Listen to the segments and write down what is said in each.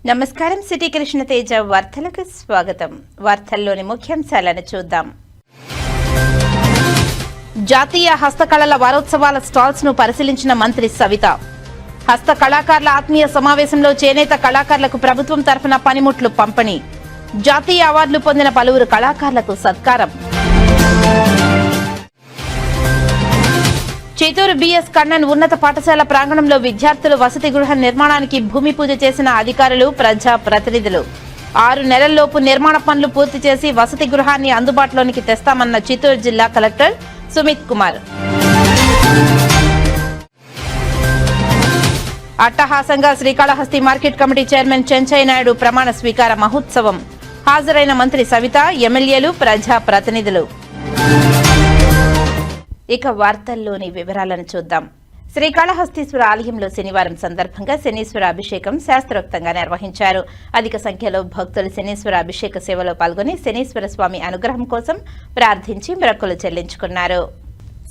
నమస్కారం. సిటీ కృష్ణ తేజ వార్తలకు స్వాగతం. వార్తల్లోని ముఖ్యాంశాలను చూద్దాం. జాతీయ హస్తకళల వారోత్సవాల స్టాల్స్ ను పరిశీలించిన మంత్రి సవిత. హస్త కళాకారుల ఆత్మీయ సమావేశంలో చేనేత కళాకారులకు ప్రభుత్వం తరఫున పనిముట్లు పంపిణీ. జాతీయ అవార్డులు పొందిన పలువురు కళాకారులకు సత్కారం. చిత్తూరు బిఎస్ కన్నన్ ఉన్నత పాఠశాల ప్రాంగణంలో విద్యార్థులు వసతి గృహ నిర్మాణానికి భూమి పూజ చేసిన అధికారులు, ప్రజా ప్రతినిధులు. 6 నెలల్లోపు నిర్మాణ పనులు పూర్తి చేసి వసతి గృహాన్ని అందుబాటులోనికి తెస్తామన్న చిత్తూరు జిల్లా కలెక్టర్ సుమిత్ కుమార్. అట్టహాసంగా Srikalahasti market committee chairman Chenchaiah Naidu ప్రమాణ స్వీకార మహోత్సవం. హాజరైన మంత్రి సవిత, ఎమ్మెల్యేలు, ప్రజా ప్రతినిధులు. ఇక వార్తల్లోని వివరాలను చూద్దాం. శ్రీకాళహస్తీశ్వర ఆలయంలో శనివారం సందర్భంగా శనీశ్వర అభిషేకం శాస్త్రోక్తంగా నిర్వహించారు. అధిక సంఖ్యలో భక్తులు శనీశ్వర అభిషేక సేవలో పాల్గొని శనీశ్వర స్వామి అనుగ్రహం కోసం ప్రార్థించి మొక్కులు చెల్లించుకున్నారు.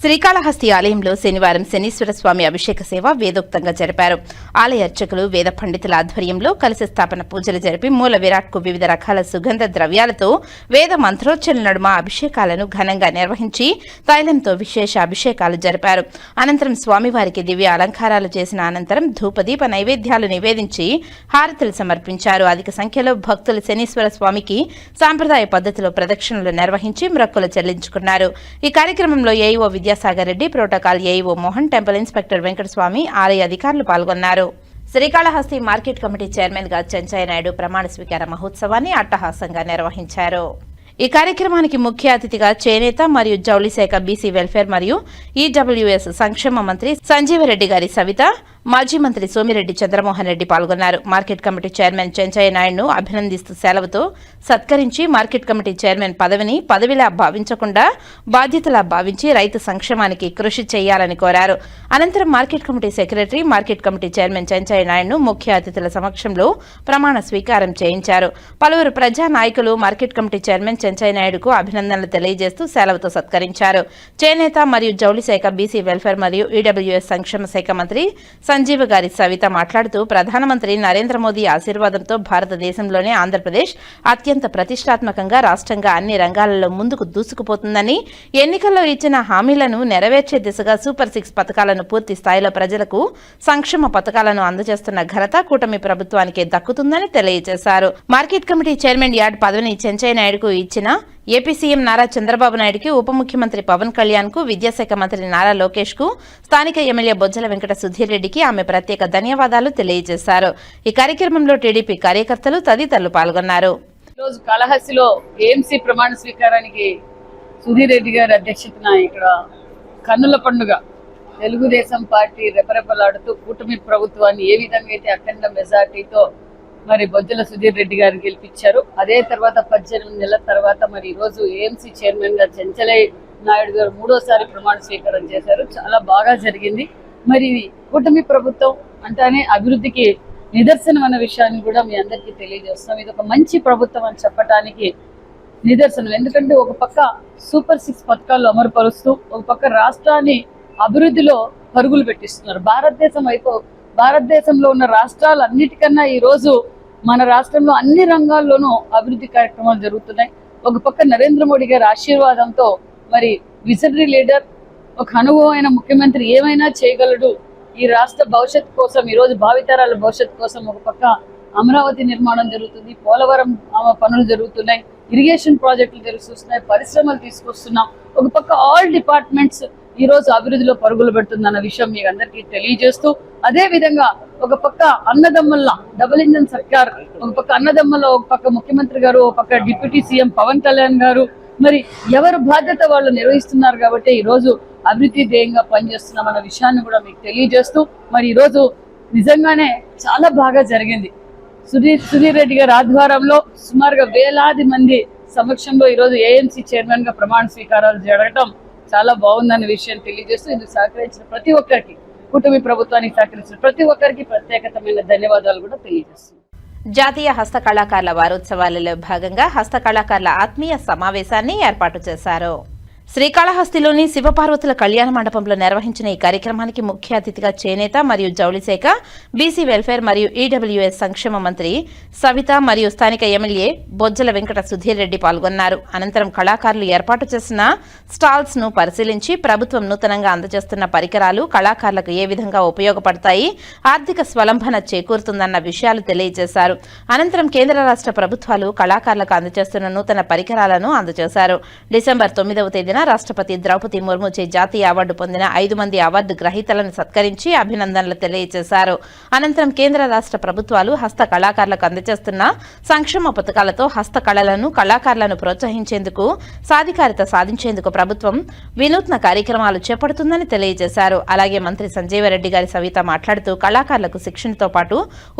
శ్రీకాళహస్తి ఆలయంలో శనివారం శనీశ్వర స్వామి అభిషేక సేవ వేదోక్తంగా జరిపారు. ఆలయ అర్చకులు, వేద పండితుల ఆధ్వర్యంలో కలశ స్థాపన పూజలు జరిపి మూల విరాట్కు వివిధ రకాల సుగంధ ద్రవ్యాలతో వేద మంత్రోచ్చరణ నడుమ అభిషేకాలను ఘనంగా నిర్వహించి తైలంతో విశేష అభిషేకాలు జరిపారు. అనంతరం స్వామివారికి దివ్య అలంకారాలు చేసిన అనంతరం ధూపదీప నైవేద్యాలు నివేదించి హారతులు సమర్పించారు. అధిక సంఖ్యలో భక్తులు శనీశ్వర స్వామికి సాంప్రదాయ పద్ధతిలో ప్రదక్షిణలు నిర్వహించి మొక్కులు చెల్లించుకున్నారు. ఈ కార్యక్రమంలో AEO Vidyasagar Reddy, protocol AEO Mohan, temple inspector Venkataswamy, ఆలయ అధికారులు పాల్గొన్నారు. శ్రీకాళహస్తి మార్కెట్ కమిటీ చైర్మన్ గా చెంచయ్య నాయుడు ప్రమాణ స్వీకార మహోత్సవాన్ని అట్టహాసంగా నిర్వహించారు. ఈ కార్యక్రమానికి ముఖ్య అతిథిగా చేనేత మరియు జౌళి శాఖ, బీసీ వెల్ఫేర్ మరియు ఈడబ్ల్యూఎస్ సంక్షేమ మంత్రి సంజీవరెడ్డి గారి సవిత, మాజీ మంత్రి సోమిరెడ్డి చంద్రమోహన్ రెడ్డి పాల్గొన్నారు. మార్కెట్ కమిటీ చైర్మన్ చెంచయ్య నాయుడును అభినందిస్తూ సెలవుతో సత్కరించి మార్కెట్ కమిటీ చైర్మన్ పదవిని పదవిలా భావించకుండా బాధ్యతలా భావించి రైతు సంక్షేమానికి కృషి చేయాలని కోరారు. అనంతరం market committee secretary, market committee chairman Chenchaiah నాయుడును ముఖ్య అతిథుల సమక్షంలో ప్రమాణ స్వీకారం చేయించారు. పలువురు ప్రజా నాయకులు మార్కెట్ కమిటీ చైర్మన్ చెంచయ్య నాయుడుకు అభినందనలు తెలియజేస్తూ సెలవుతో సత్కరించారు. చేనేత మరియు జౌళి శాఖ, బీసీ వెల్ఫేర్ మరియు ఈడబ్ల్యూఎస్ సంక్షేమ శాఖ మంత్రి సంజీవ గారి సవిత మాట్లాడుతూ ప్రధానమంత్రి నరేంద్ర మోదీ ఆశీర్వాదంతో భారతదేశంలోనే ఆంధ్రప్రదేశ్ అత్యంత ప్రతిష్టాత్మకంగా రాష్ట్రంగా అన్ని రంగాలలో ముందుకు దూసుకుపోతుందని, ఎన్నికల్లో ఇచ్చిన హామీలను నెరవేర్చే దిశగా సూపర్ 6 పథకాలను పూర్తి స్థాయిలో ప్రజలకు సంక్షేమ పథకాలను అందజేస్తున్న ఘనత కూటమి ప్రభుత్వానికే దక్కుతుందని తెలియజేశారు. మార్కెట్ కమిటీ చైర్మన్ యార్డ్ పదవిని చెంచయ్య నాయుడుకు ఇచ్చిన ఏపీ సీఎం నారా చంద్రబాబు నాయుడుకి, ఉప ముఖ్యమంత్రి పవన్ కళ్యాణ్ కు, విద్యాశాఖ మంత్రి నారా లోకేష్ కు, స్థానిక ఎమ్మెల్యే బొజ్జల వెంకట సుధీర్ రెడ్డికి ఆమె ప్రత్యేక ధన్యవాదాలు తెలియజేశారు. ఈ కార్యక్రమంలో టీడీపీ కార్యకర్తలు తదితరులు పాల్గొన్నారు. ఈరోజు కాళహస్తిలో ఏఎంసీ ప్రమాణ స్వీకారానికి సుధీర్ రెడ్డి గారి అధ్యక్షతన ఇక్కడ కన్నుల పండుగ తెలుగుదేశం పార్టీ రెపరెపలాడుతూ కూటమి ప్రభుత్వాన్ని ఏ విధంగా అయితే అఖండ మెజార్టీతో మరి బొజ్జల సుధీర్ రెడ్డి గారిని గెలిపించారు. అదే తర్వాత 18 నెలల తర్వాత మరి ఈరోజు ఏఎంసీ చైర్మన్ గా చెంచయ్య నాయుడు గారు 3వ ప్రమాణ స్వీకారం చేశారు. చాలా బాగా జరిగింది. మరి కూటమి ప్రభుత్వం అంటానే అభివృద్ధికి నిదర్శనం అన్న విషయాన్ని కూడా మీ అందరికీ తెలియజేస్తాం. ఇది ఒక మంచి ప్రభుత్వం అని చెప్పడానికి నిదర్శనం. ఎందుకంటే ఒక పక్క సూపర్ 6 పథకాలు అమలుపరుస్తూ ఒక పక్క రాష్ట్రాన్ని అభివృద్ధిలో పరుగులు పెట్టిస్తున్నారు. భారతదేశంలో ఉన్న రాష్ట్రాలన్నిటికన్నా ఈరోజు మన రాష్ట్రంలో అన్ని రంగాల్లోనూ అభివృద్ధి కార్యక్రమాలు జరుగుతున్నాయి. ఒక పక్క నరేంద్ర మోడీ గారి ఆశీర్వాదంతో మరి విజనరీ లీడర్, ఒక అనుభవమైన ముఖ్యమంత్రి ఏమైనా చేయగలడు. ఈ రాష్ట్ర భవిష్యత్తు కోసం, ఈరోజు భావితరాల భవిష్యత్తు కోసం ఒక పక్క అమరావతి నిర్మాణం జరుగుతుంది, పోలవరం పనులు జరుగుతున్నాయి, ఇరిగేషన్ ప్రాజెక్టులు జరుగుతున్నాయి, పరిశ్రమలు తీసుకొస్తున్నాం. ఒక పక్క ఆల్ డిపార్ట్మెంట్స్ ఈ రోజు అభివృద్ధిలో పరుగులు పెడుతుందన్న విషయం మీకు అందరికీ తెలియజేస్తూ, అదే విధంగా ఒక పక్క అన్నదమ్ముల డబుల్ ఇంజన్ సర్కార్, ఒక పక్క అన్నదమ్ముల, ఒక పక్క ముఖ్యమంత్రి గారు, ఒక పక్క డిప్యూటీ సీఎం పవన్ కళ్యాణ్ గారు, మరి ఎవరు బాధ్యత వాళ్ళు నిర్వహిస్తున్నారు కాబట్టి ఈ రోజు అభివృద్ధి ధ్యేయంగా పనిచేస్తున్నామన్న విషయాన్ని కూడా మీకు తెలియజేస్తూ, మరి ఈరోజు నిజంగానే చాలా బాగా జరిగింది. సుధీర్ రెడ్డి గారి ఆధ్వర్యంలో సుమారుగా వేలాది మంది సమక్షంలో ఈరోజు ఏఎంసీ చైర్మన్ గా ప్రమాణ స్వీకారాలు జరగడం చాలా బాగుందన్న విషయాన్ని తెలియజేస్తూ, ఇందుకు సహకరించిన ప్రతి ఒక్కరికి, కూటమి ప్రభుత్వానికి సహకరించిన ప్రతి ఒక్కరికి ప్రత్యేకమైన ధన్యవాదాలు కూడా తెలియజేస్తుంది. జాతీయ హస్త కళాకారుల వారోత్సవాలలో భాగంగా హస్త కళాకారుల ఆత్మీయ సమావేశాన్ని ఏర్పాటు చేశారు. శ్రీకాళహస్తిలోని శివపార్వతుల కళ్యాణ మండపంలో నిర్వహించిన ఈ కార్యక్రమానికి ముఖ్య అతిథిగా చేనేత మరియు జౌళి శాఖ, బీసీ వెల్ఫేర్ మరియు ఈడబ్ల్యూఎస్ సంక్షేమ మంత్రి సవిత మరియు స్థానిక ఎమ్మెల్యే బొజ్జల వెంకట సుధీర్ రెడ్డి పాల్గొన్నారు. అనంతరం కళాకారులు ఏర్పాటు చేసిన స్టాల్స్ ను పరిశీలించి ప్రభుత్వం నూతనంగా అందజేస్తున్న పరికరాలు కళాకారులకు ఏ విధంగా ఉపయోగపడతాయి, ఆర్థిక స్వలంబన చేకూరుతుందన్న విషయాలు తెలియజేశారు. అనంతరం కేంద్ర రాష్ట్ర ప్రభుత్వాలు కళాకారులకు అందజేస్తున్న నూతన పరికరాలను అందజేశారు. డిసెంబర్ 9వ తేదీన రాష్ట్రపతి ద్రౌపది ముర్ముచే జాతీయ అవార్డు పొందిన 5 మంది అవార్డు గ్రహీతలను సత్కరించి అభినందనలు తెలియజేశారు. అనంతరం కేంద్ర రాష్ట్ర ప్రభుత్వాలు హస్త కళాకారులకు అందజేస్తున్న సంక్షేమ పథకాలతో హస్త కళలను, కళాకారులను ప్రోత్సహించేందుకు, సాధికారిత సాధించేందుకు ప్రభుత్వం వినూత్న కార్యక్రమాలు చేపడుతుందని తెలియజేశారు. అలాగే మంత్రి సంజీవరెడ్డి గారి సవిత మాట్లాడుతూ కళాకారులకు శిక్షణతో పాటు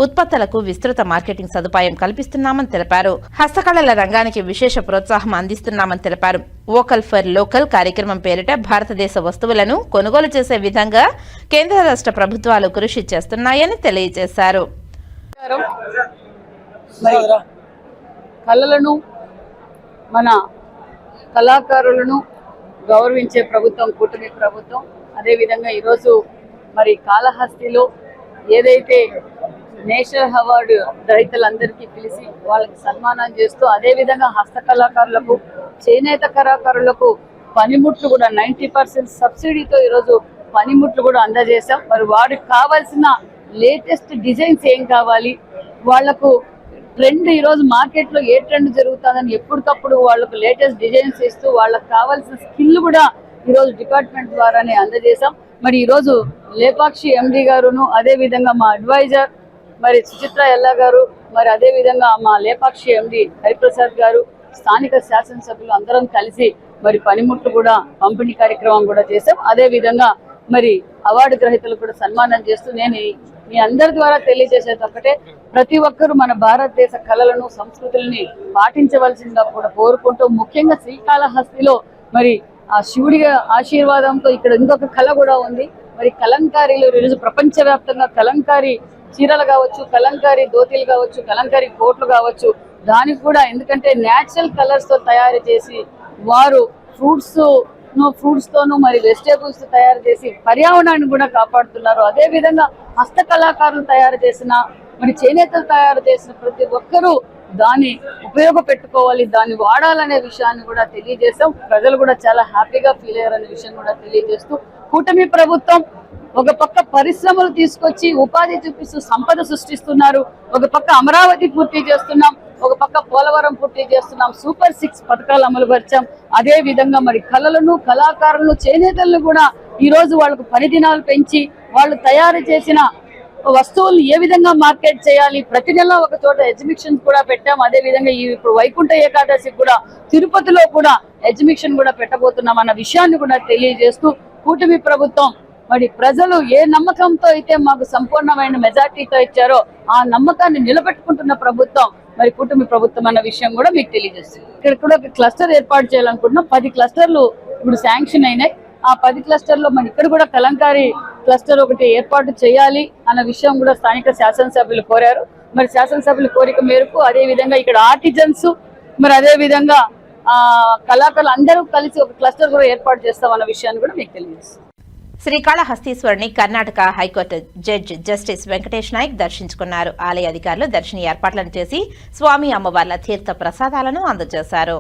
ఉత్పత్తులకు విస్తృత మార్కెటింగ్ సదుపాయం కల్పిస్తున్నామని తెలిపారు. హస్తకళల రంగానికి విశేష ప్రోత్సాహం అందిస్తున్నామని తెలిపారు. వోకల్ ఫర్ లోకల్ కార్యక్రమం పేరిట భారతదేశ వస్తువులను కొనుగోలు చేసే విధంగా కేంద్ర రాష్ట్ర ప్రభుత్వాలు కృషి చేస్తున్నాయని తెలియజేశారు. కళలను, మన కళాకారులను గౌరవించే ప్రభుత్వం కూటమి ప్రభుత్వం. అదేవిధంగా ఈరోజు మరి కాళహస్తిలో ఏదైతే నేషనల్ అవార్డు రైతులందరికీ పిలిచి వాళ్ళకి సన్మానం చేస్తూ, అదేవిధంగా హస్తకళాకారులకు, చేనేత కళాకారులకు పనిముట్లు కూడా 90% సబ్సిడీతో ఈరోజు పనిముట్లు కూడా అందజేశాం. మరి వారికి కావాల్సిన లేటెస్ట్ డిజైన్స్ ఏం కావాలి, వాళ్లకు ట్రెండ్ ఈరోజు మార్కెట్లో ఏ ట్రెండ్ జరుగుతుందని ఎప్పటికప్పుడు వాళ్ళకు లేటెస్ట్ డిజైన్స్ ఇస్తూ వాళ్ళకి కావాల్సిన స్కిల్ కూడా ఈరోజు డిపార్ట్మెంట్ ద్వారానే అందజేశాం. మరి ఈరోజు లేపాక్షి ఎండి గారును, అదేవిధంగా మా అడ్వైజర్ మరి సుచిత్ర ఎల్లా గారు, మరి అదేవిధంగా మా లేపాక్షి ఎండి హరిప్రసాద్ గారు, స్థానిక శాసనసభ్యులు అందరం కలిసి మరి పనిముట్లు కూడా పంపిణీ కార్యక్రమం కూడా చేశాం. అదేవిధంగా మరి అవార్డు గ్రహీతలు కూడా సన్మానం చేస్తూ నేను మీ అందరి ద్వారా తెలియజేసేది ఒకటే, ప్రతి ఒక్కరూ మన భారతదేశ కళలను, సంస్కృతుల్ని పాటించవలసిందిగా కూడా కోరుకుంటూ, ముఖ్యంగా శ్రీకాళహస్తిలో మరి ఆ శివుడి ఆశీర్వాదంతో ఇక్కడ ఇంకొక కళ కూడా ఉంది. మరి కలంకారీలు ఈరోజు ప్రపంచవ్యాప్తంగా కలంకారీ చీరలు కావచ్చు, కలంకారీ ధోతీలు కావచ్చు, కలంకారీ కోట్లు కావచ్చు, దానికి కూడా ఎందుకంటే న్యాచురల్ కలర్స్ తో తయారు చేసి వారు ఫ్రూట్స్ తోనూ మరి వెజిటేబుల్స్ తయారు చేసి పర్యావరణాన్ని కూడా కాపాడుతున్నారు. అదే విధంగా హస్త కళాకారులు తయారు చేసిన, మరి చేనేతలు తయారు చేసిన ప్రతి ఒక్కరూ దాన్ని ఉపయోగపెట్టుకోవాలి, దాన్ని వాడాలనే విషయాన్ని కూడా తెలియజేస్తాం. ప్రజలు కూడా చాలా హ్యాపీగా ఫీల్ అయ్యారనే విషయం కూడా తెలియజేస్తూ, కూటమి ప్రభుత్వం ఒక పక్క పరిశ్రమలు తీసుకొచ్చి ఉపాధి చూపిస్తూ సంపద సృష్టిస్తున్నారు, ఒక పక్క అమరావతి పూర్తి చేస్తున్నాం, ఒక పక్క పోలవరం పూర్తి చేస్తున్నాం, సూపర్ 6 పథకాలు అమలు పరిచాం. అదే విధంగా మరి కళలను, కళాకారులను, చేనేతలను కూడా ఈ రోజు వాళ్ళకు పని దినాలు పెంచి వాళ్ళు తయారు చేసిన వస్తువులను ఏ విధంగా మార్కెట్ చేయాలి, ప్రతి నెల ఒక చోట ఎగ్జిబిషన్ కూడా పెట్టాం. అదే విధంగా ఇప్పుడు వైకుంఠ ఏకాదశి కూడా తిరుపతిలో కూడా ఎగ్జిబిషన్ కూడా పెట్టబోతున్నాం అన్న విషయాన్ని కూడా తెలియజేస్తూ, కూటమి ప్రభుత్వం మరి ప్రజలు ఏ నమ్మకంతో అయితే మాకు సంపూర్ణమైన మెజార్టీతో ఇచ్చారో ఆ నమ్మకాన్ని నిలబెట్టుకుంటున్న ప్రభుత్వం మరి కూటమి ప్రభుత్వం అన్న విషయం కూడా మీకు తెలియజేస్తుంది. ఇక్కడ కూడా ఒక క్లస్టర్ ఏర్పాటు చేయాలనుకుంటున్నాం. 10 క్లస్టర్లు ఇప్పుడు శాంక్షన్ అయినాయి. ఆ 10 క్లస్టర్లో మరి ఇక్కడ కూడా కలంకారీ క్లస్టర్ ఒకటి ఏర్పాటు చేయాలి అన్న విషయం కూడా స్థానిక శాసనసభ్యులు కోరారు. మరి శాసనసభ్యుల కోరిక మేరకు అదే విధంగా ఇక్కడ ఆర్టిజన్స్, మరి అదే విధంగా కళాకారులు అందరూ కలిసి ఒక క్లస్టర్ కూడా ఏర్పాటు చేస్తామన్న విషయాన్ని కూడా మీకు తెలియజేస్తుంది. శ్రీకాళహస్తీశ్వరుని Karnataka high court judge justice Venkatesh Nayak దర్శించుకున్నారు. ఆలయ అధికారులు దర్శన ఏర్పాట్లను చేసి స్వామి అమ్మవార్ల తీర్థ ప్రసాదాలను అందజేశారు.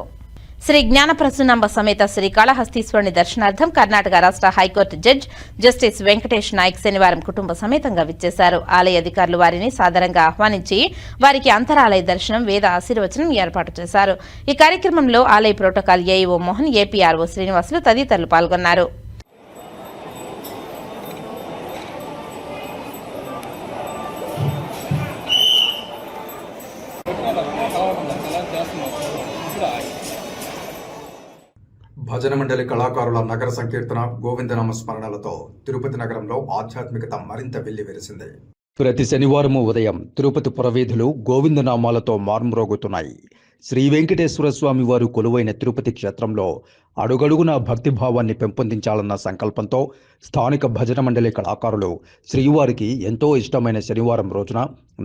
శ్రీ జ్ఞానప్రసూనాంబ సమేత శ్రీకాళహస్తీశ్వరుని దర్శనార్థం కర్ణాటక రాష్ట్ర high court judge justice Venkatesh Nayak శనివారం కుటుంబ సమేతంగా విచ్చేశారు. ఆలయ అధికారులు వారిని సాదరంగా ఆహ్వానించి వారికి అంతరాలయ దర్శనం, వేద ఆశీర్వచనం ఏర్పాటు చేశారు. ఈ కార్యక్రమంలో ఆలయ protocol AEO Mohan, APRO Srinivasulu తదితరులు పాల్గొన్నారు. భజన మండలి కళాకారుల నగర సంకీర్తన, గోవిందనామ స్మరణలతో తిరుపతి నగరంలో ఆధ్యాత్మికత మరింత వెల్లివిరిసింది. ప్రతి శనివారం ఉదయం తిరుపతి పురవీధులు గోవిందనామాలతో మార్మ్రోగుతున్నాయి. శ్రీ వెంకటేశ్వర స్వామి వారు కొలువైన తిరుపతి క్షేత్రంలో అడుగడుగునా భక్తిభావాన్ని పెంపొందించాలన్న సంకల్పంతో స్థానిక భజన మండలి కళాకారులు శ్రీవారికి ఎంతో ఇష్టమైన శనివారం రోజున